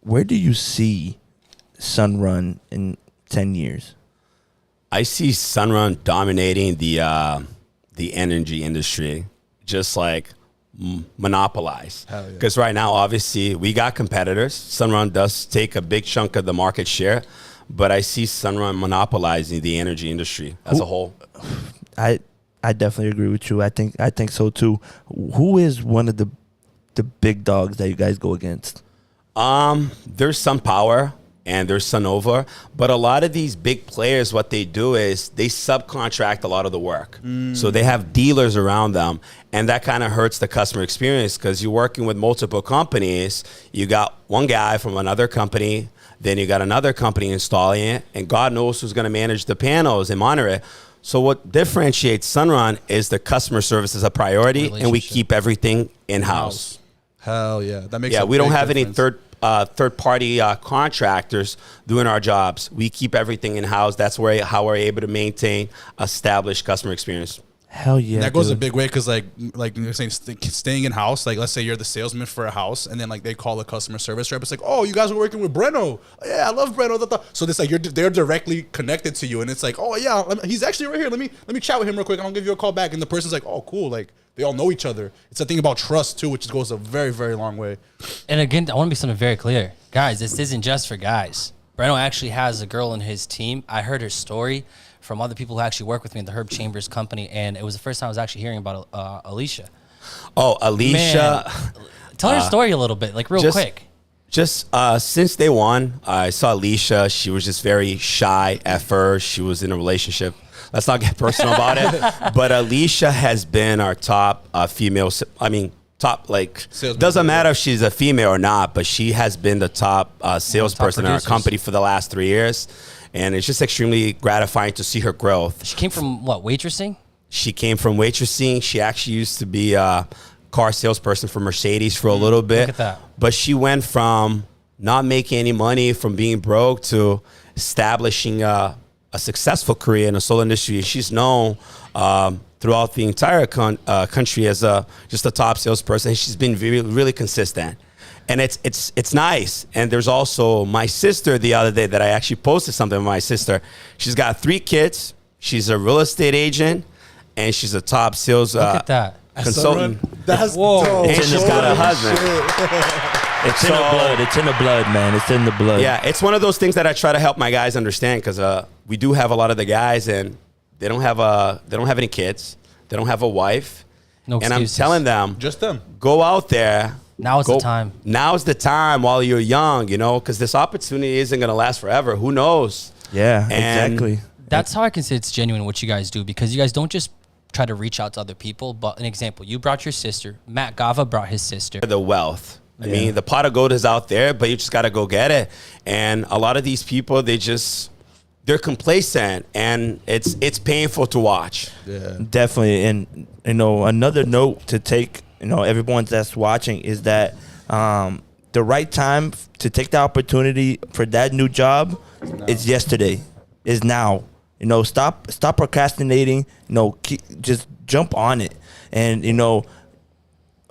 Where do you see Sunrun in 10 years? I see Sunrun dominating the energy industry, just like monopolize. Because right now, obviously, we got competitors. Sunrun does take a big chunk of the market share, but I see Sunrun monopolizing the energy industry as a whole. I definitely agree with you. I think so too. Who is one of the big dogs that you guys go against? There's SunPower and there's Sunnova, but a lot of these big players, what they do is they subcontract a lot of the work. So they have dealers around them, and that kind of hurts the customer experience because you're working with multiple companies. You got one guy from another company, then you got another company installing it, and God knows who's going to manage the panels and monitor it. So what differentiates Sunrun is the customer service is a priority, and we keep everything in-house. Hell yeah. That makes we don't have any third-party contractors doing our jobs. We keep everything in-house. That's how we're able to maintain established customer experience. Hell yeah. That goes a big way because like you're saying, staying in house, like let's say you're the salesman for a house and then like they call a customer service rep. It's like, oh, you guys are working with Brenno. Yeah, I love Brenno. So it's like they're directly connected to you. And it's like, oh yeah, he's actually right here. Let me chat with him real quick and I'll give you a call back. And the person's like, oh, cool. Like they all know each other. It's a thing about trust too, which goes a very, very long way. And again, I want to be something very clear. Guys, this isn't just for guys. Brenno actually has a girl in his team. I heard her story from other people who actually work with me in the Herb Chambers company, and it was the first time I was actually hearing about Alicia. Oh, Alicia. Man, tell her story a little bit, like real quick. Just since day one, I saw Alicia. She was just very shy at first. She was in a relationship. Let's not get personal about it. But Alicia has been our top female, top, like, doesn't matter if she's a female or not, but she has been the top salesperson in our company for the last 3 years. And it's just extremely gratifying to see her growth. She came from what, waitressing? She came from waitressing. She actually used to be a car salesperson for Mercedes for a little bit. Look at that. But she went from not making any money, from being broke, to establishing a successful career in the solar industry. She's known throughout the entire country as just a top salesperson. She's been really consistent. And it's nice. And there's also my sister the other day that I actually posted something with my sister. She's got 3 kids. She's a real estate agent, and she's a top sales Look at that. consultant. That's Whoa. dope. And she's got a husband. It's in the blood. It's in the blood, man. It's in the blood. Yeah, it's one of those things that I try to help my guys understand, because we do have a lot of the guys, and they don't have any kids. They don't have a wife. No and excuses. I'm telling them, Just them. go out there. Now is the time. Now's the time while you're young, because this opportunity isn't going to last forever. Who knows? Yeah, And exactly. That's how I can say it's genuine what you guys do, because you guys don't just try to reach out to other people. But an example, you brought your sister. Matt Gava brought his sister. The wealth. I mean, the pot of gold is out there, but you just got to go get it. And a lot of these people, they're complacent, and it's painful to watch. Yeah. Definitely. And, another note to take, everyone that's watching is that the right time to take the opportunity for that new job is yesterday, is now. Stop procrastinating, just jump on it. And,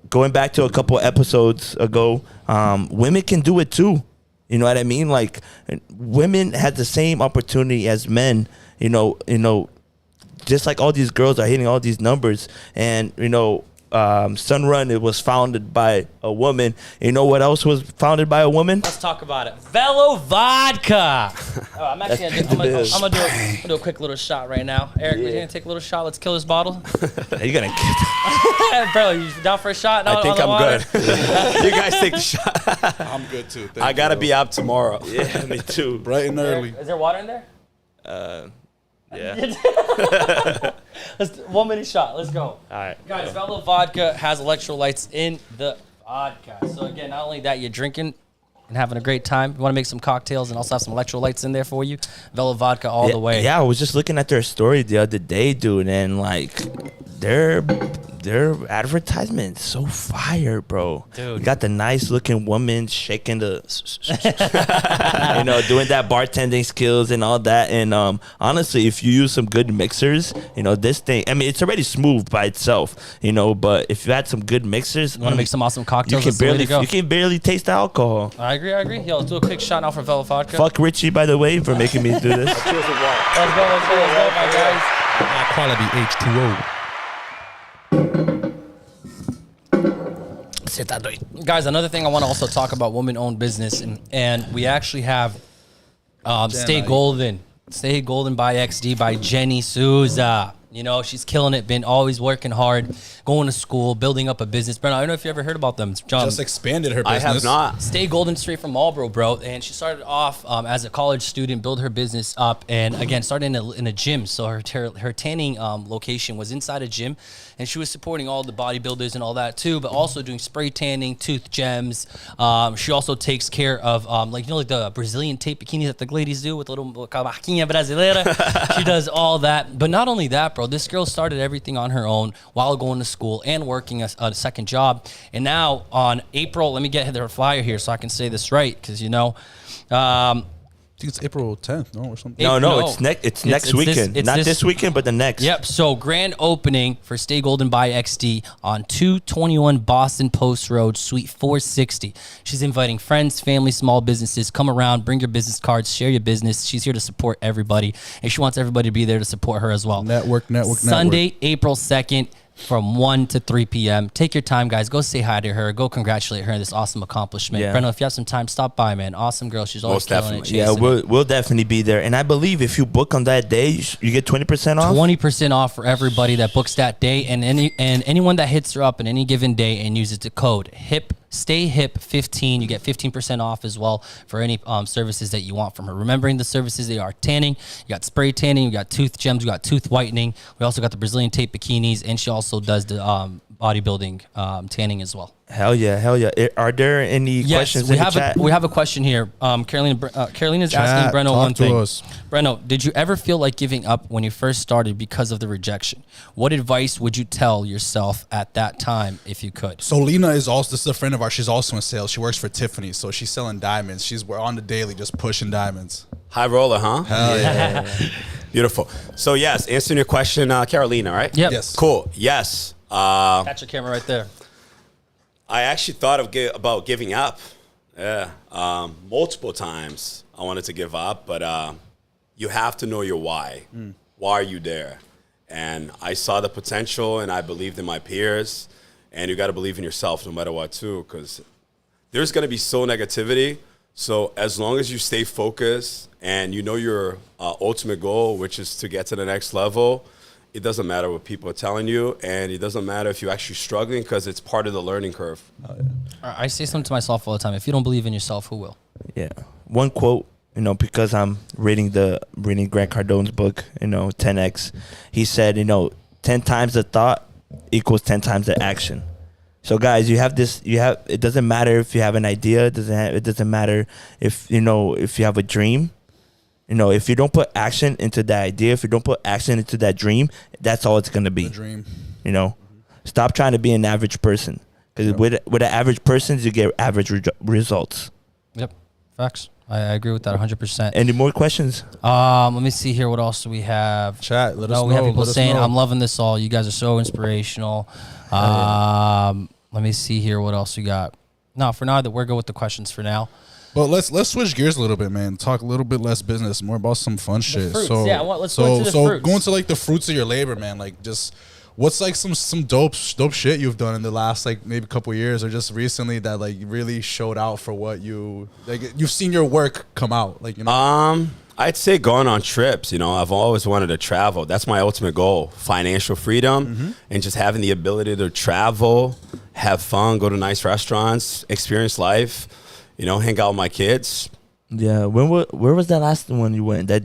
going back to a couple episodes ago, women can do it too. You know what I mean? Like, women have the same opportunity as men, just like all these girls are hitting all these numbers. And, Sunrun, it was founded by a woman. You know what else was founded by a woman? Let's talk about it. VELO vodka. I'm actually gonna do a quick little shot right now. Eric, we're gonna take a little shot. Let's kill this bottle. You're going to Bro, you down for a shot? No, I think I'm good. You guys take the shot. I'm good too. I got to be up tomorrow. Yeah, me too. bright and early. Is there water in there? Yeah. Let's 1 minute shot. Let's go. All right. Guys, VELO vodka has electrolytes in the vodka. So again, not only that, you're drinking and having a great time. You want to make some cocktails and also have some electrolytes in there for you. VELO vodka all the way. Yeah, I was just looking at their story the other day, dude, and like their advertisement is so fire, bro. Dude. You got the nice looking woman shaking the doing that bartending skills and all that. And honestly, if you use some good mixers, this thing, I mean, it's already smooth by itself, but if you had some good mixers, You want to make some awesome you cocktails? can That's the way to go. you can barely taste the alcohol. I agree. Yo, let's do a quick shot now for VELO vodka. Fuck Richie, by the way, for making me do this. Let's go, my guys. High quality H2O. Guys, another thing I want to also talk about women-owned business, and we actually have Stay Golden by XD by Jenny Souza. She's killing it, been always working hard, going to school, building up a business. Brenno, I don't know if you ever heard about them. John, Just expanded her I business. have not. Stay Golden straight from Marlboro, bro. And she started off as a college student, build her business up, and again, started in a gym. So her tanning location was inside a gym, and she was supporting all the bodybuilders and all that too, but also doing spray tanning, tooth gems. She also takes care of like the Brazilian tape bikinis that the ladies do with a little cavaquinha brasileira. She does all that. But not only that, bro, this girl started everything on her own while going to school and working a second job. And now on April, let me get her flyer here so I can say this right, because I think it's April 10th, no, or something. No, it's next weekend. Not this weekend, but the next. Yep. So grand opening for Stay Golden by XD on 221 Boston Post Road, Suite 460. She's inviting friends, family, small businesses. Come around, bring your business cards, share your business. She's here to support everybody, and she wants everybody to be there to support her as well. Network. Sunday, April 2nd. From 1 to 3 p.m. Take your time, guys. Go say hi to her. Go congratulate her on this awesome accomplishment. Yeah. Brenno, if you have some time, stop by, man. Awesome girl. She's always Most killing definitely. it. Yeah, we'll definitely be there. And I believe if you book on that day, you get 20% off? 20% off for everybody that books that day, and anyone that hits her up in any given day and uses the code Stay Hip 15, you get 15% off as well for any services that you want from her. Remembering the services, they are tanning, you got spray tanning, you got tooth gems, you got tooth whitening. We also got the Brazilian tape bikinis, and she also does the bodybuilding tanning as well. Hell yeah. Are there any questions in the chat? We have a question here. Caroline is asking Brenno one thing. Brenno, did you ever feel like giving up when you first started because of the rejection? What advice would you tell yourself at that time if you could? So Lena this is a friend of ours. She's also in sales. She works for Tiffany, so she's selling diamonds. We're on the daily just pushing diamonds. High roller, huh? Hell yeah. Beautiful. So yes, answering your question, Carolina, right? Yep. Yes. Cool. Yes. Got your camera right there. I actually thought about giving up. Yeah. Multiple times I wanted to give up, but you have to know your why. Why are you there? And I saw the potential, and I believed in my peers. And you got to believe in yourself no matter what, too, because there's going to be so negativity. So as long as you stay focused and you know your ultimate goal, which is to get to the next level, it doesn't matter what people are telling you, and it doesn't matter if you're actually struggling, because it's part of the learning curve. I say something to myself all the time. If you don't believe in yourself, who will? Yeah. One quote, because I'm reading Grant Cardone's book, 10X. He said, 10 times the thought equals 10 times the action. So guys, it doesn't matter if you have an idea, it doesn't matter if you have a dream. If you don't put action into that idea, if you don't put action into that dream, that's all it's going to be. The dream. Stop trying to be an average person, because with an average person, you get average results. Yep. Facts. I agree with that 100%. Any more questions? Let me see here. What else do we have? Chat. Let us know. We have people Let us saying, know. "I'm loving this all. You guys are so inspirational." Let me see here. What else we got? No, for now, we're good with the questions for now. But let's switch gears a little bit, man. Talk a little bit less business, more about some fun shit. Fruits. So Yeah, let's go into the fruits. go into like the fruits of your labor, man. Like, just what's like some dope shit you've done in the last like maybe couple years or just recently that like really showed out for what you've seen your work come out, like, I'd say going on trips. I've always wanted to travel. That's my ultimate goal: financial freedom, and just having the ability to travel, have fun, go to nice restaurants, experience life. Hang out with my kids. Yeah, where was that last one you went? I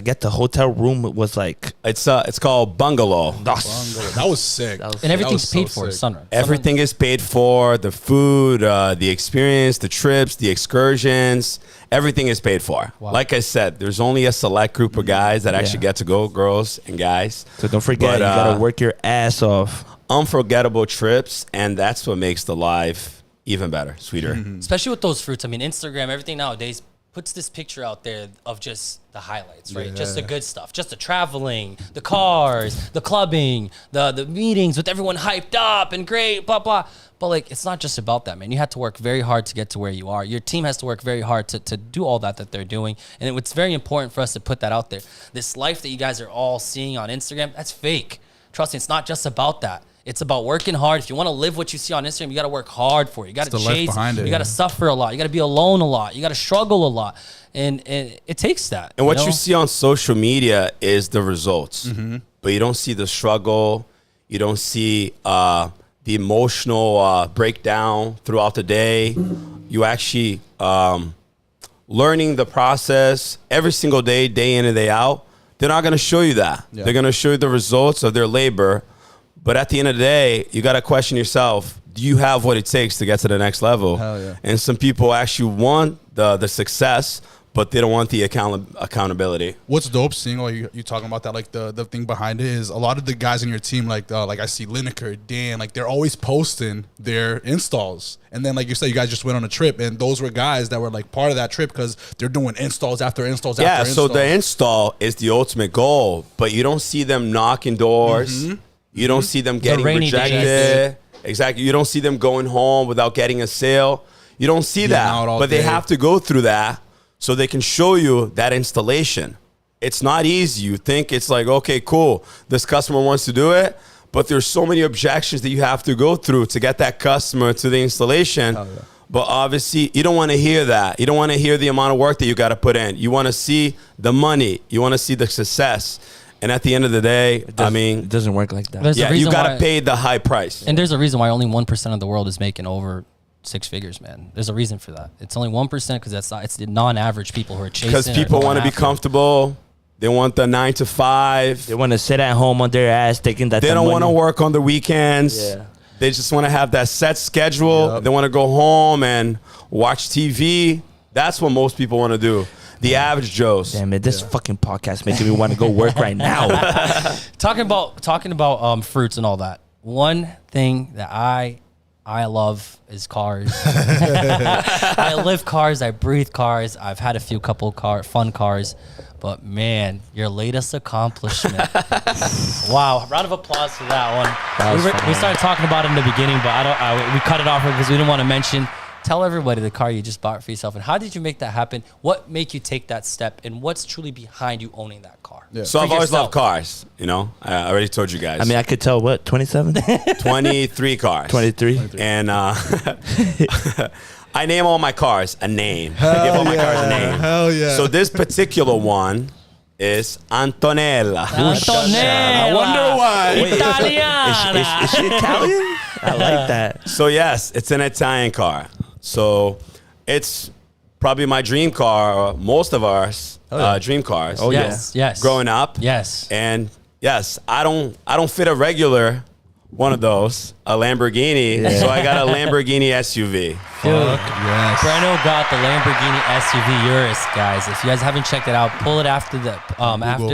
get the hotel room was like, It's called bungalow. that was sick. And everything's paid for. Sunrise. Everything is paid for. The food, the experience, the trips, the excursions, everything is paid for. Wow. Like I said, there's only a select group of guys that actually get to go, girls and guys. So don't forget, you gotta work your ass off. Unforgettable trips, and that's what makes the life even better, sweeter. Especially with those fruits. I mean, Instagram, everything nowadays puts this picture out there of just the highlights, right? Yeah. Just the good stuff, just the traveling, the cars, the clubbing, the meetings with everyone hyped up and great, blah, blah. But like, it's not just about that, man. You have to work very hard to get to where you are. Your team has to work very hard to do all that they're doing. And it's very important for us to put that out there. This life that you guys are all seeing on Instagram, that's fake. Trust me, it's not just about that. It's about working hard. If you want to live what you see on Instagram, you got to work hard for it. You got to chase. You got to suffer a lot. You got to be alone a lot. You got to struggle a lot, and it takes that. And what you see on social media is the results, but you don't see the struggle. You don't see the emotional breakdown throughout the day. You actually learning the process every single day, day in and day out. They're not going to show you that. Yeah. They're going to show you the results of their labor. But at the end of the day, you got to question yourself, do you have what it takes to get to the next level? Hell yeah. And some people actually want the success, but they don't want the accountability. What's dope, seeing all you talking about that, like the thing behind it is a lot of the guys in your team, like I see Lineker, Dan, like they're always posting their installs. And then like you said, you guys just went on a trip, and those were guys that were like part of that trip because they're doing installs after installs after installs. So the install is the ultimate goal, but you don't see them knocking doors. You don't see them getting rejected. Exactly. You don't see them going home without getting a sale. You don't see that. But they have to go through that so they can show you that installation. It's not easy. You think it's like, okay, cool, this customer wants to do it, but there's so many objections that you have to go through to get that customer to the installation. Yeah. But obviously, you don't want to hear that. You don't want to hear the amount of work that you got to put in. You want to see the money. You want to see the success. And at the end of the day, it doesn't work like that. You got to pay the high price. And there's a reason why only 1% of the world is making over 6 figures, man. There's a reason for that. It's only 1% because it's the non-average people who are chasing. Because people want to be comfortable. They want the 9 to 5. They want to sit at home on their ass taking that. They don't want to work on the weekends. Yeah. They just want to have that set schedule. Yep. They want to go home and watch TV. That's what most people want to do. The average Joes. Damn it, this fucking podcast making me want to go work right now. Talking about fruits and all that. One thing that I I love is cars. I live cars. I breathe cars. I've had a few fun cars. But man, your latest accomplishment. Wow. Round of applause for that one. We started talking about it in the beginning, but we cut it off because we didn't want to mention. Tell everybody the car you just bought for yourself, and how did you make that happen? What made you take that step, and what's truly behind you owning that car? Yeah. So I've always loved cars, you know. I already told you guys. I mean, I could tell, what, 27? 23 cars. 23. And I name all my cars a name. I give all my cars a name. Hell yeah. So this particular one is Antonella. I wonder why. Italiana. Is she Italian? I like that. So yes, it's an Italian car. So it's probably my dream car, most of ours dream cars. Oh, yes, yes. Growing up. Yes. And yes, I don't fit a regular one of those, a Lamborghini. So I got a Lamborghini SUV. Dude, yes. Brenno got the Lamborghini SUV Urus, guys. If you guys haven't checked it out, pull it after the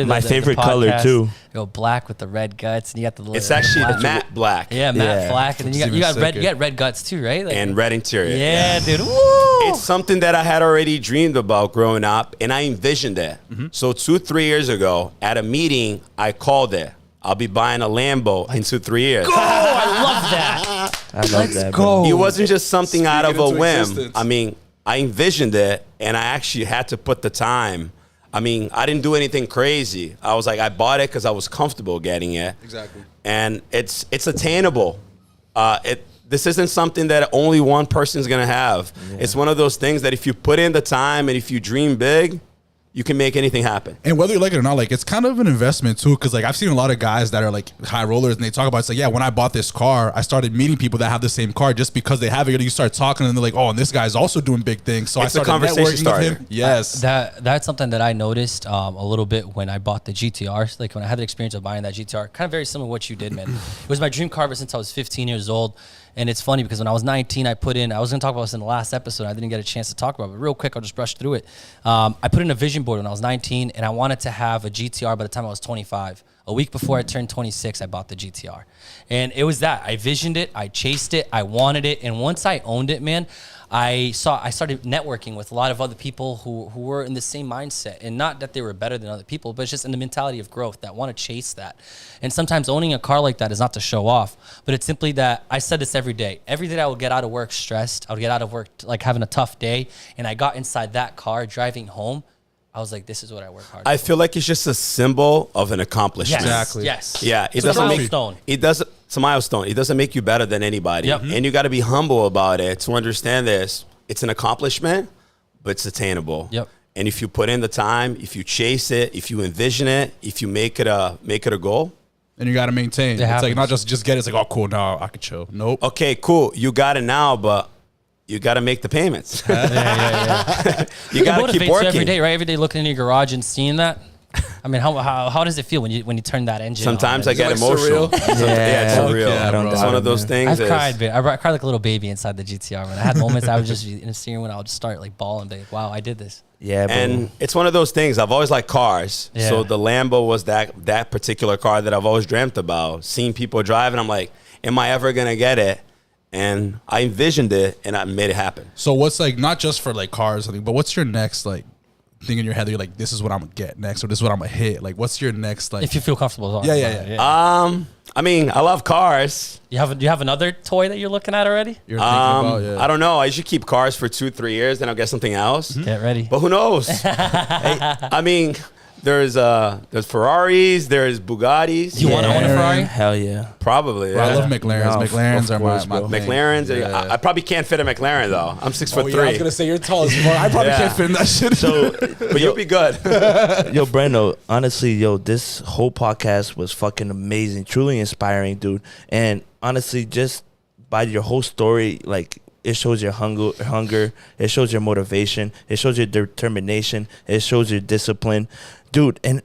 My favorite color, podcast. too. Go black with the red guts, and you got the. It's actually black. matte black. Yeah, matte Yeah. black, and then you got red guts too, right? Like, And red interior. yeah, dude. Woo! It's something that I had already dreamed about growing up, and I envisioned it. So 2-3 years ago, at a meeting, I called it. I'll be buying a Lambo in 2-3 years. Oh, I love that. I love that. go. It wasn't just something out of a Speaking into whim. existence. I mean, I envisioned it, and I actually had to put the time. I mean, I didn't do anything crazy. I was like, I bought it because I was comfortable getting it. Exactly. And it's attainable. This isn't something that only one person's gonna have. Yeah. It's one of those things that if you put in the time and if you dream big, you can make anything happen. And whether you like it or not, like, it's kind of an investment too, because like I've seen a lot of guys that are like high rollers, and they talk about, it's like, yeah, when I bought this car, I started meeting people that have the same car just because they have it. You start talking, and they're like, oh, and this guy's also doing big things. So It's I a started conversation networking starter. with him. Yes, That's something that I noticed a little bit when I bought the GTR. Like when I had the experience of buying that GTR, kind of very similar to what you did, man. It was my dream car ever since I was 15 years old. And it's funny because when I was 19, I was going to talk about this in the last episode. I didn't get a chance to talk about it, but real quick, I'll just brush through it. I put in a vision board when I was 19, and I wanted to have a GTR by the time I was 25. A week before I turned 26, I bought the GTR. And it was that. I visioned it. I chased it. I wanted it. And once I owned it, man, I started networking with a lot of other people who were in the same mindset, and not that they were better than other people, but it's just in the mentality of growth that want to chase that. And sometimes owning a car like that is not to show off, but it's simply that I said this every day. Every day I would get out of work stressed. I would get out of work like having a tough day, and I got inside that car driving home. I was like, this is what I work hard for. I feel like it's just a symbol of an accomplishment. Yes. Exactly. Yes. Yeah, It's a milestone. It's a milestone. It doesn't make you better than anybody. Yep. And you got to be humble about it to understand this. It's an accomplishment, but it's attainable. Yep. And if you put in the time, if you chase it, if you envision it, if you make it a goal. and you got to maintain. It's happens. like not just get it. It's like, oh, cool, now I could chill. Nope. Okay, cool. You got it now, but you got to make the payments. Yeah. You got to keep motivates you working. every day, right? Every day looking in your garage and seeing that. I mean, how does it feel when you turn that engine Sometimes on? I get like emotional. surreal? Yeah, it's surreal. Okay, I don't It's doubt one it, of those man. things. I've cried, man. I cried like a little baby inside the GTR. When I had moments, I would just be in the steering wheel. I would just start like bawling, be like, "Wow, I did this." Yeah, bro. And it's one of those things. I've always liked cars. Yeah. So the Lambo was that particular car that I've always dreamt about. Seeing people drive, and I'm like, am I ever going to get it? And I envisioned it, and I made it happen. So what's like, not just for like cars, I think, but what's your next like thing in your head that you're like, this is what I'm gonna get next, or this is what I'm gonna hit? Like, what's your next like? If you feel comfortable, Yeah. I mean, I love cars. Do you have another toy that you're looking at already? You're thinking about, yeah. I don't know. I usually keep cars for 2-3 years, then I'll get something else. Get ready. But who knows? I mean, there's Ferraris, there's Bugattis. Do you want to own a Ferrari? Hell yeah. Probably. Bro, I yeah. love McLarens. No, McLarens of are course, my bro. thing. McLarens. Yeah. I probably can't fit a McLaren though. I'm 6'3". Oh, yeah, I was gonna say you're tall as fuck. I probably Yeah. can't fit in that shit. So, But you'll be good. yo, Brenno, honestly, this whole podcast was fucking amazing, truly inspiring, dude. And honestly, just by your whole story, like, it shows your hunger, it shows your motivation, it shows your determination, it shows your discipline, dude. And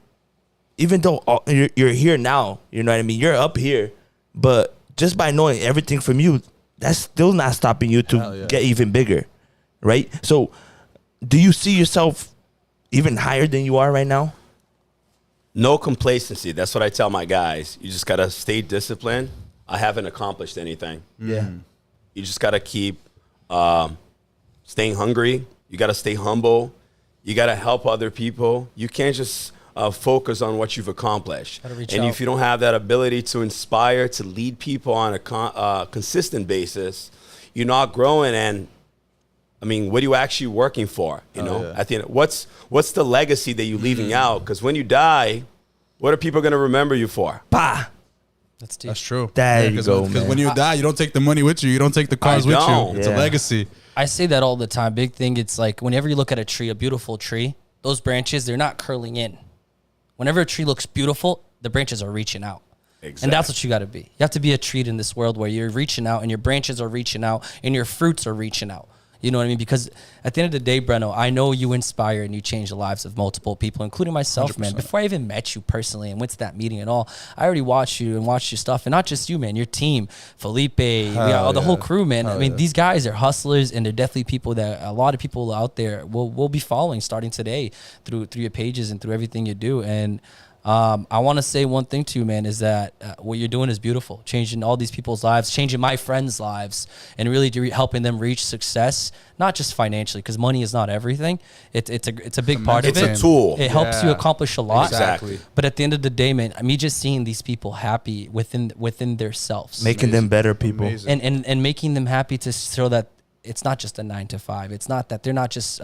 even though you're here now, you know what I mean? You're up here, but just by knowing everything from you, that's still not stopping you to get even bigger, right? So, do you see yourself even higher than you are right now? No complacency. That's what I tell my guys. You just gotta stay disciplined. I haven't accomplished anything. Yeah. You just got to keep staying hungry. You got to stay humble. You got to help other people. You can't just focus on what you've accomplished. And if you don't have that ability to inspire, to lead people on a consistent basis, you're not growing. And I mean, what are you actually working for? You know, at the end, what's the legacy that you're leaving out? Because when you die, what are people going to remember you for? Bah. That's deep. That's true. There you go, Because man. when you die, you don't take the money with you. You don't take the cars with you. It's a legacy. I say that all the time. Big thing. It's like whenever you look at a tree, a beautiful tree, those branches, they're not curling in. Whenever a tree looks beautiful, the branches are reaching out. Exactly. And that's what you got to be. You have to be a tree in this world where you're reaching out and your branches are reaching out and your fruits are reaching out. You know what I mean? Because at the end of the day, Brenno, I know you inspire and you change the lives of multiple people, including myself, 100%. Man. Before I even met you personally and went to that meeting and all, I already watched you and watched your stuff. And not just you, man, your team, Felipe, the whole crew, man. I mean, these guys are hustlers and they're definitely people that a lot of people out there will be following starting today through your pages and through everything you do. And I want to say one thing to you, man, is that what you're doing is beautiful, changing all these people's lives, changing my friends' lives, and really helping them reach success, not just financially, because money is not everything. It's a big part of it. It's a tool. It helps you accomplish a lot. Exactly. But at the end of the day, man, me just seeing these people happy within themselves, making them better people, and making them happy to show that it's not just a 9 to 5. It's not that they're not just.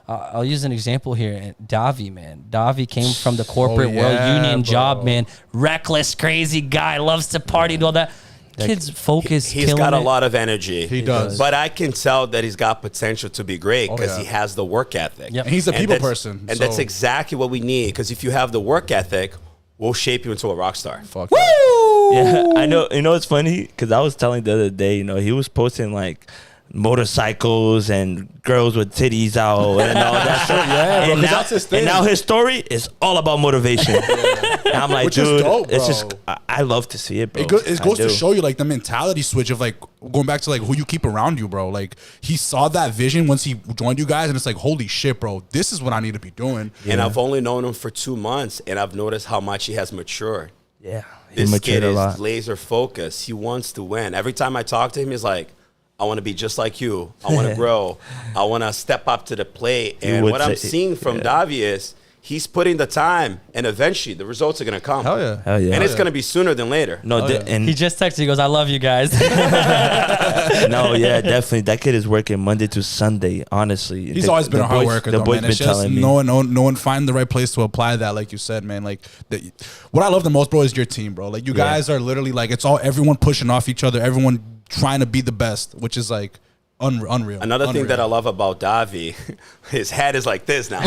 I'll use an example here. Davi, man. Davi came from the corporate world, union job, man. Reckless, crazy guy, loves to party and all that. Kid's focused. He's got a lot of energy. He does. But I can tell that he's got potential to be great because he has the work ethic. Yep. And he's a people person. And that's exactly what we need. Because if you have the work ethic, we'll shape you into a rock star. Fuck Woo! Yeah, I know. You know, it's funny because I was telling the other day, you know, he was posting like motorcycles and girls with titties out and all that stuff. Yeah, bro, and, now, that's his thing. And now his story is all about motivation. And I'm like, which dude, is dope, bro. it's just, I love to see it, bro. It goes to show you like the mentality switch of like going back to like who you keep around you, bro. Like he saw that vision once he joined you guys, and it's like, holy shit, bro, this is what I need to be doing. And I've only known him for 2 months, and I've noticed how much he has matured. Yeah, This kid is laser focused. He wants to win. Every time I talk to him, he's like, I want to be just like you. I want to grow. I want to step up to the plate. And what I'm seeing from Davi is he's putting the time, and eventually the results are going to come. Hell yeah. Hell yeah. And it's going to be sooner than later. No, and He just texted. He goes, "I love you guys." no, yeah, definitely. That kid is working Monday to Sunday. Honestly, He's always been a hard worker. The though, boys man. It's been just telling me. no one find the right place to apply that, like you said, man. Like what I love the most, bro, is your team, bro. Like you guys are literally like everyone pushing off each other, everyone trying to be the best, which is like unreal. Another thing that I love about Davi, his head is like this now.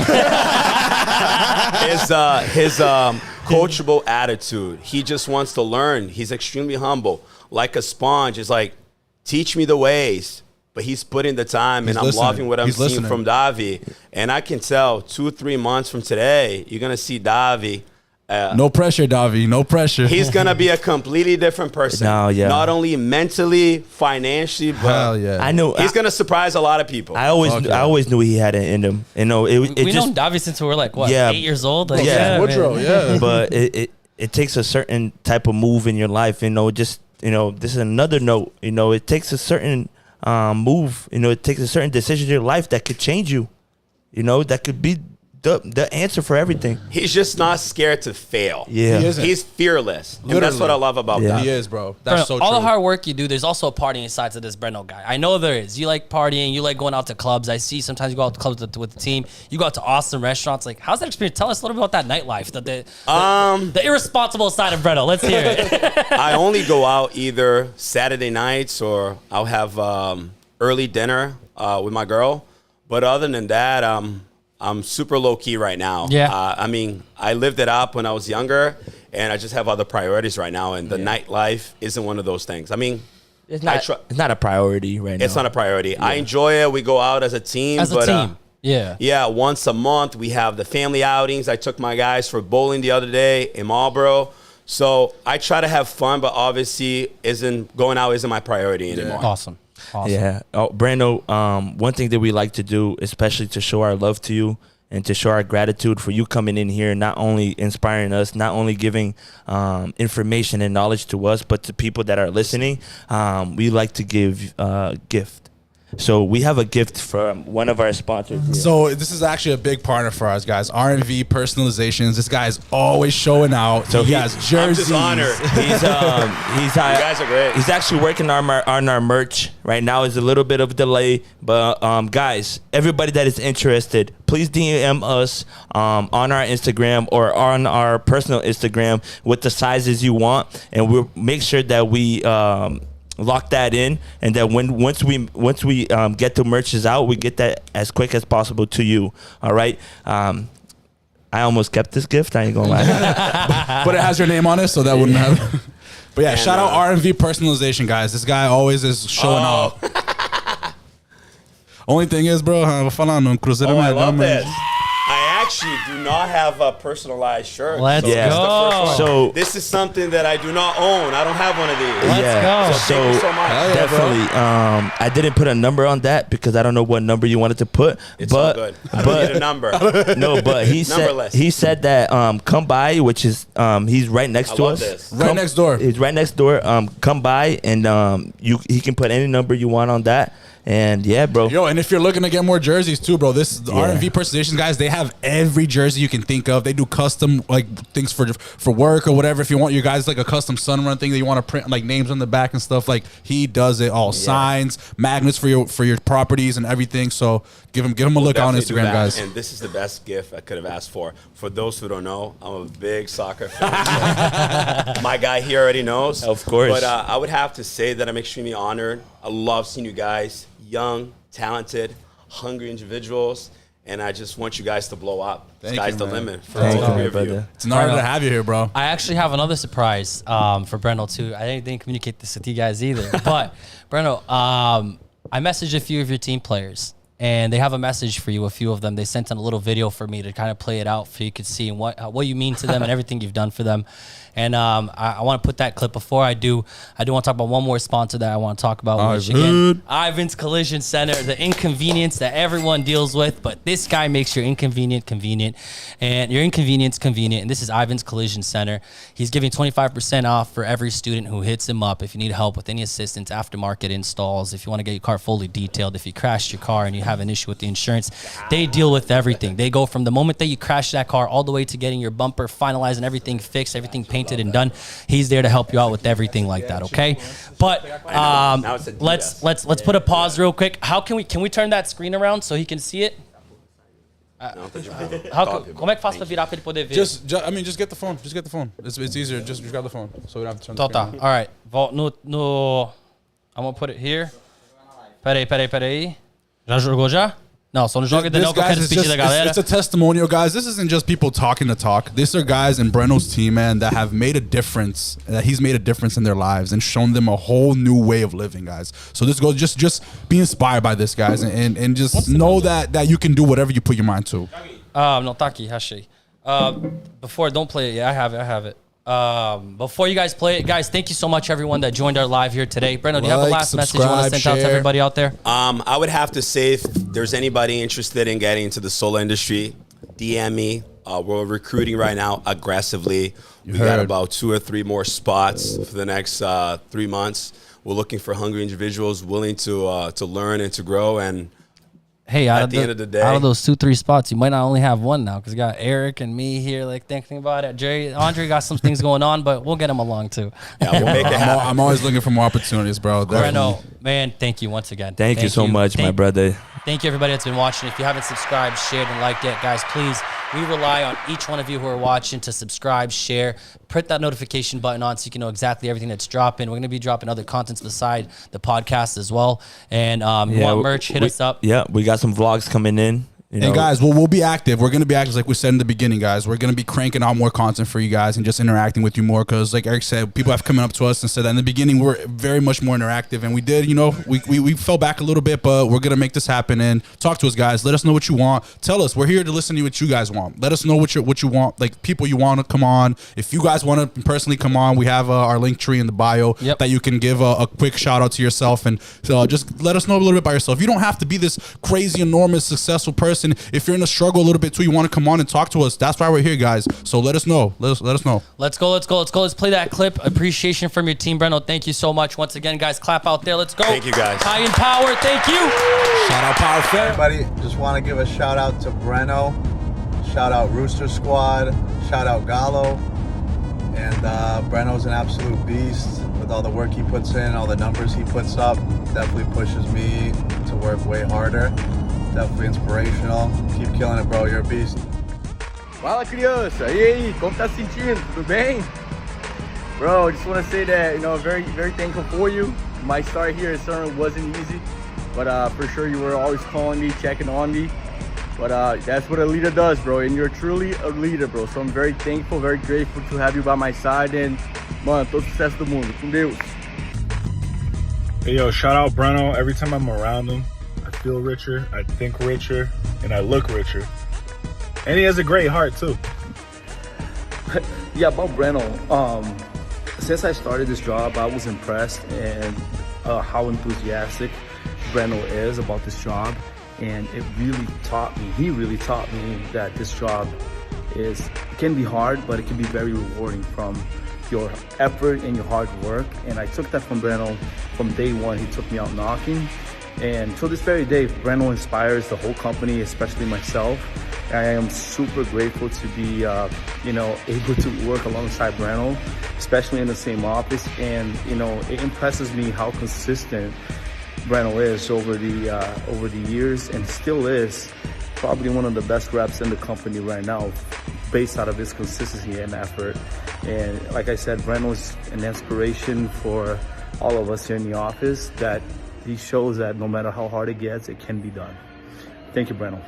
his coachable attitude. He just wants to learn. He's extremely humble, like a sponge. It's like, teach me the ways. But he's putting the time, and I'm loving what I'm seeing from Davi. And I can tell 2 or 3 months from today, you're gonna see Davi. No pressure, Davi. No pressure. He's gonna be a completely different person. No, yeah. Not only mentally, financially, but Hell yeah. I know he's gonna surprise a lot of people. I always knew he had it in him. You know, we known Davi since we were like 8 years old. Like, Woodrow, yeah. But it takes a certain type of move in your life. You know, this is another note. You know, it takes a certain move. You know, it takes a certain decision in your life that could change you. You know, that could be the answer for everything. He's just not scared to fail. Yeah, he's fearless. And that's what I love about that. He is, bro. That's so true. All the hard work you do, there's also a partying side to this Brenno guy. I know there is. You like partying. You like going out to clubs. I see sometimes you go out to clubs with the team. You go out to awesome restaurants. Like, how's that experience? Tell us a little bit about that nightlife. The irresponsible side of Brenno. Let's hear it. I only go out either Saturday nights or I'll have early dinner with my girl. But other than that, I'm super low key right now. Yeah. I mean, I lived it up when I was younger, and I just have other priorities right now. And the nightlife isn't one of those things. I mean, it's not a priority right now. It's not a priority. Yeah. I enjoy it. We go out as a team. Yeah, once a month we have the family outings. I took my guys for bowling the other day in Marlboro. So I try to have fun, but obviously going out isn't my priority anymore. Awesome. Yeah. Oh, Brenno, one thing that we like to do, especially to show our love to you and to show our gratitude for you coming in here, not only inspiring us, not only giving information and knowledge to us, but to people that are listening. We like to give gift. So we have a gift from one of our sponsors here. So this is actually a big partner for us, guys. R&V Personalizations. This guy is always showing out. So he has jerseys. I'm just honored. He's You guys are great. He's actually working on our merch right now. Is a little bit of a delay, but guys, everybody that is interested, please DM us on our Instagram or on our personal Instagram with the sizes you want, and we'll make sure that we lock that in, and that once we get the merches out, we get that as quick as possible to you. All right. I almost kept this gift. I ain't gonna lie. But it has your name on it, so that wouldn't have. But yeah, shout out R&V Personalization, guys. This guy always is showing off. Only thing is, bro, I love this. I actually do not have a personalized shirt. Let's Yeah. go. So This is something that I do not own. I don't have one of these. Let's go. So thank you so much. yeah, definitely. I didn't put a number on that because I don't know what number you wanted to put. It's all good. I don't need a number. No, but he said that come by, which is he's right next to love us. this. Right next door. He's right next door. Come by and he can put any number you want on that. And yeah, bro. Yo, and if you're looking to get more jerseys too, bro, this R&V Personalization, guys, they have every jersey you can think of. They do custom like things for work or whatever. If you want your guys like a custom sunrun thing that you want to print like names on the back and stuff, like he does it all. Signs, magnets for your properties and everything. So give him a look on Instagram, guys. And this is the best gift I could have asked for. For those who don't know, I'm a big soccer fan. My guy here already knows. Of course. But I would have to say that I'm extremely honored. I love seeing you guys. Young, talented, hungry individuals, and I just want you guys to blow up. Sky's the limit for all three of you. It's an honor to have you here, bro. I actually have another surprise for Brenno too. I didn't communicate this with you guys either. But Brenno, I messaged a few of your team players, and they have a message for you. A few of them, they sent in a little video for me to kind of play it out so you could see what you mean to them and everything you've done for them. And I want to put that clip. Before I do want to talk about one more sponsor that I want to talk about, which again, Ivan's Collision Center, the inconvenience that everyone deals with, but this guy makes your inconvenient convenient, and your inconvenience convenient. And this is Ivan's Collision Center. He's giving 25% off for every student who hits him up. If you need help with any assistance, aftermarket installs, if you want to get your car fully detailed, if you crashed your car and you have an issue with the insurance, they deal with everything. They go from the moment that you crash that car all the way to getting your bumper finalized and everything fixed, everything painted and done. He's there to help you out with everything like that, okay? But let's put a pause real quick. How can we turn that screen around so he can see it? Como é que faz para virar para ele poder ver? Just get the phone. Just get the phone. It's easier. Just grab the phone, so we don't have to turn the screen. All right. I'm gonna put it here. Peraí. Já jogou já? Não, só não joga Daniel que eu quero despedir da galera. It's a testimonial, guys. This isn't just people talking to talk. These are guys in Brenno's team, man, that have made a difference. That he's made a difference in their lives and shown them a whole new way of living, guys. So this goes just be inspired by this, guys, and just know that you can do whatever you put your mind to. No, tá aqui, achei. Before, don't play it. Yeah, I have it. Before you guys play it, guys, thank you so much, everyone that joined our live here today. Brenno, do you have a last message you want to send out to everybody out there? I would have to say, if there's anybody interested in getting into the solar industry, DM me. We're recruiting right now aggressively. We got about 2 or 3 more spots for the next 3 months. We're looking for hungry individuals willing to learn and to grow. And hey, at the end of the day, out of those 2-3 spots, you might not only have one now because you got Eric and me here, like thinking about it. Andre got some things going on, but we'll get him along too. Yeah, we'll make it happen. I'm always looking for more opportunities, bro. Brenno, man, thank you once again. Thank you so much, my brother. Thank you, everybody that's been watching. If you haven't subscribed, shared, and liked yet, guys, please, we rely on each one of you who are watching to subscribe, share, put that notification button on so you can know exactly everything that's dropping. We're going to be dropping other contents beside the podcast as well. And you want merch, hit us up. Yeah, we got some vlogs coming in. And guys, we'll be active. We're going to be active, like we said in the beginning, guys. We're going to be cranking out more content for you guys and just interacting with you more because, like Eric said, people have come up to us and said that in the beginning we're very much more interactive. And we did, we fell back a little bit, but we're going to make this happen. And talk to us, guys. Let us know what you want. Tell us. We're here to listen to what you guys want. Let us know what you want, like people you want to come on. If you guys want to personally come on, we have our link tree in the bio that you can give a quick shout out to yourself. And just let us know a little bit about yourself. You don't have to be this crazy, enormous, successful person. And if you're in a struggle a little bit too, you want to come on and talk to us, that's why we're here, guys. So let us know. Let us know. Let's go. Let's play that clip. Appreciation from your team, Brenno. Thank you so much. Once again, guys, clap out there. Let's go. Thank you, guys. High in power. Thank you. Shout out Power Fair. Everybody, just want to give a shout out to Brenno. Shout out Rooster Squad. Shout out Gallo. And Brenno's an absolute beast with all the work he puts in, all the numbers he puts up. Definitely pushes me to work way harder. Definitely inspirational. Keep killing it, bro. You're a beast. Fala, criança. E aí, como tá se sentindo? Tudo bem? Bro, I just want to say that, very, very thankful for you. My start here at Cerner wasn't easy, but for sure you were always calling me, checking on me. But that's what a leader does, bro, and you're truly a leader, bro. So I'm very thankful, very grateful to have you by my side, and, mano, todo sucesso do mundo. Com Deus. Hey, yo, shout out Brenno. Every time I'm around him, I feel richer, I think richer, and I look richer. And he has a great heart, too. Yeah, about Brenno, since I started this job, I was impressed and how enthusiastic Brenno is about this job. And it really taught me, he really taught me that this job can be hard, but it can be very rewarding from your effort and your hard work. And I took that from Brenno from day one. He took me out knocking. And till this very day, Brenno inspires the whole company, especially myself. I am super grateful to be, able to work alongside Brenno, especially in the same office. And, it impresses me how consistent Brenno is over the years, and still is probably one of the best reps in the company right now, based out of his consistency and effort. And like I said, Brenno is an inspiration for all of us here in the office, that he shows that no matter how hard it gets, it can be done. Thank you, Brenno.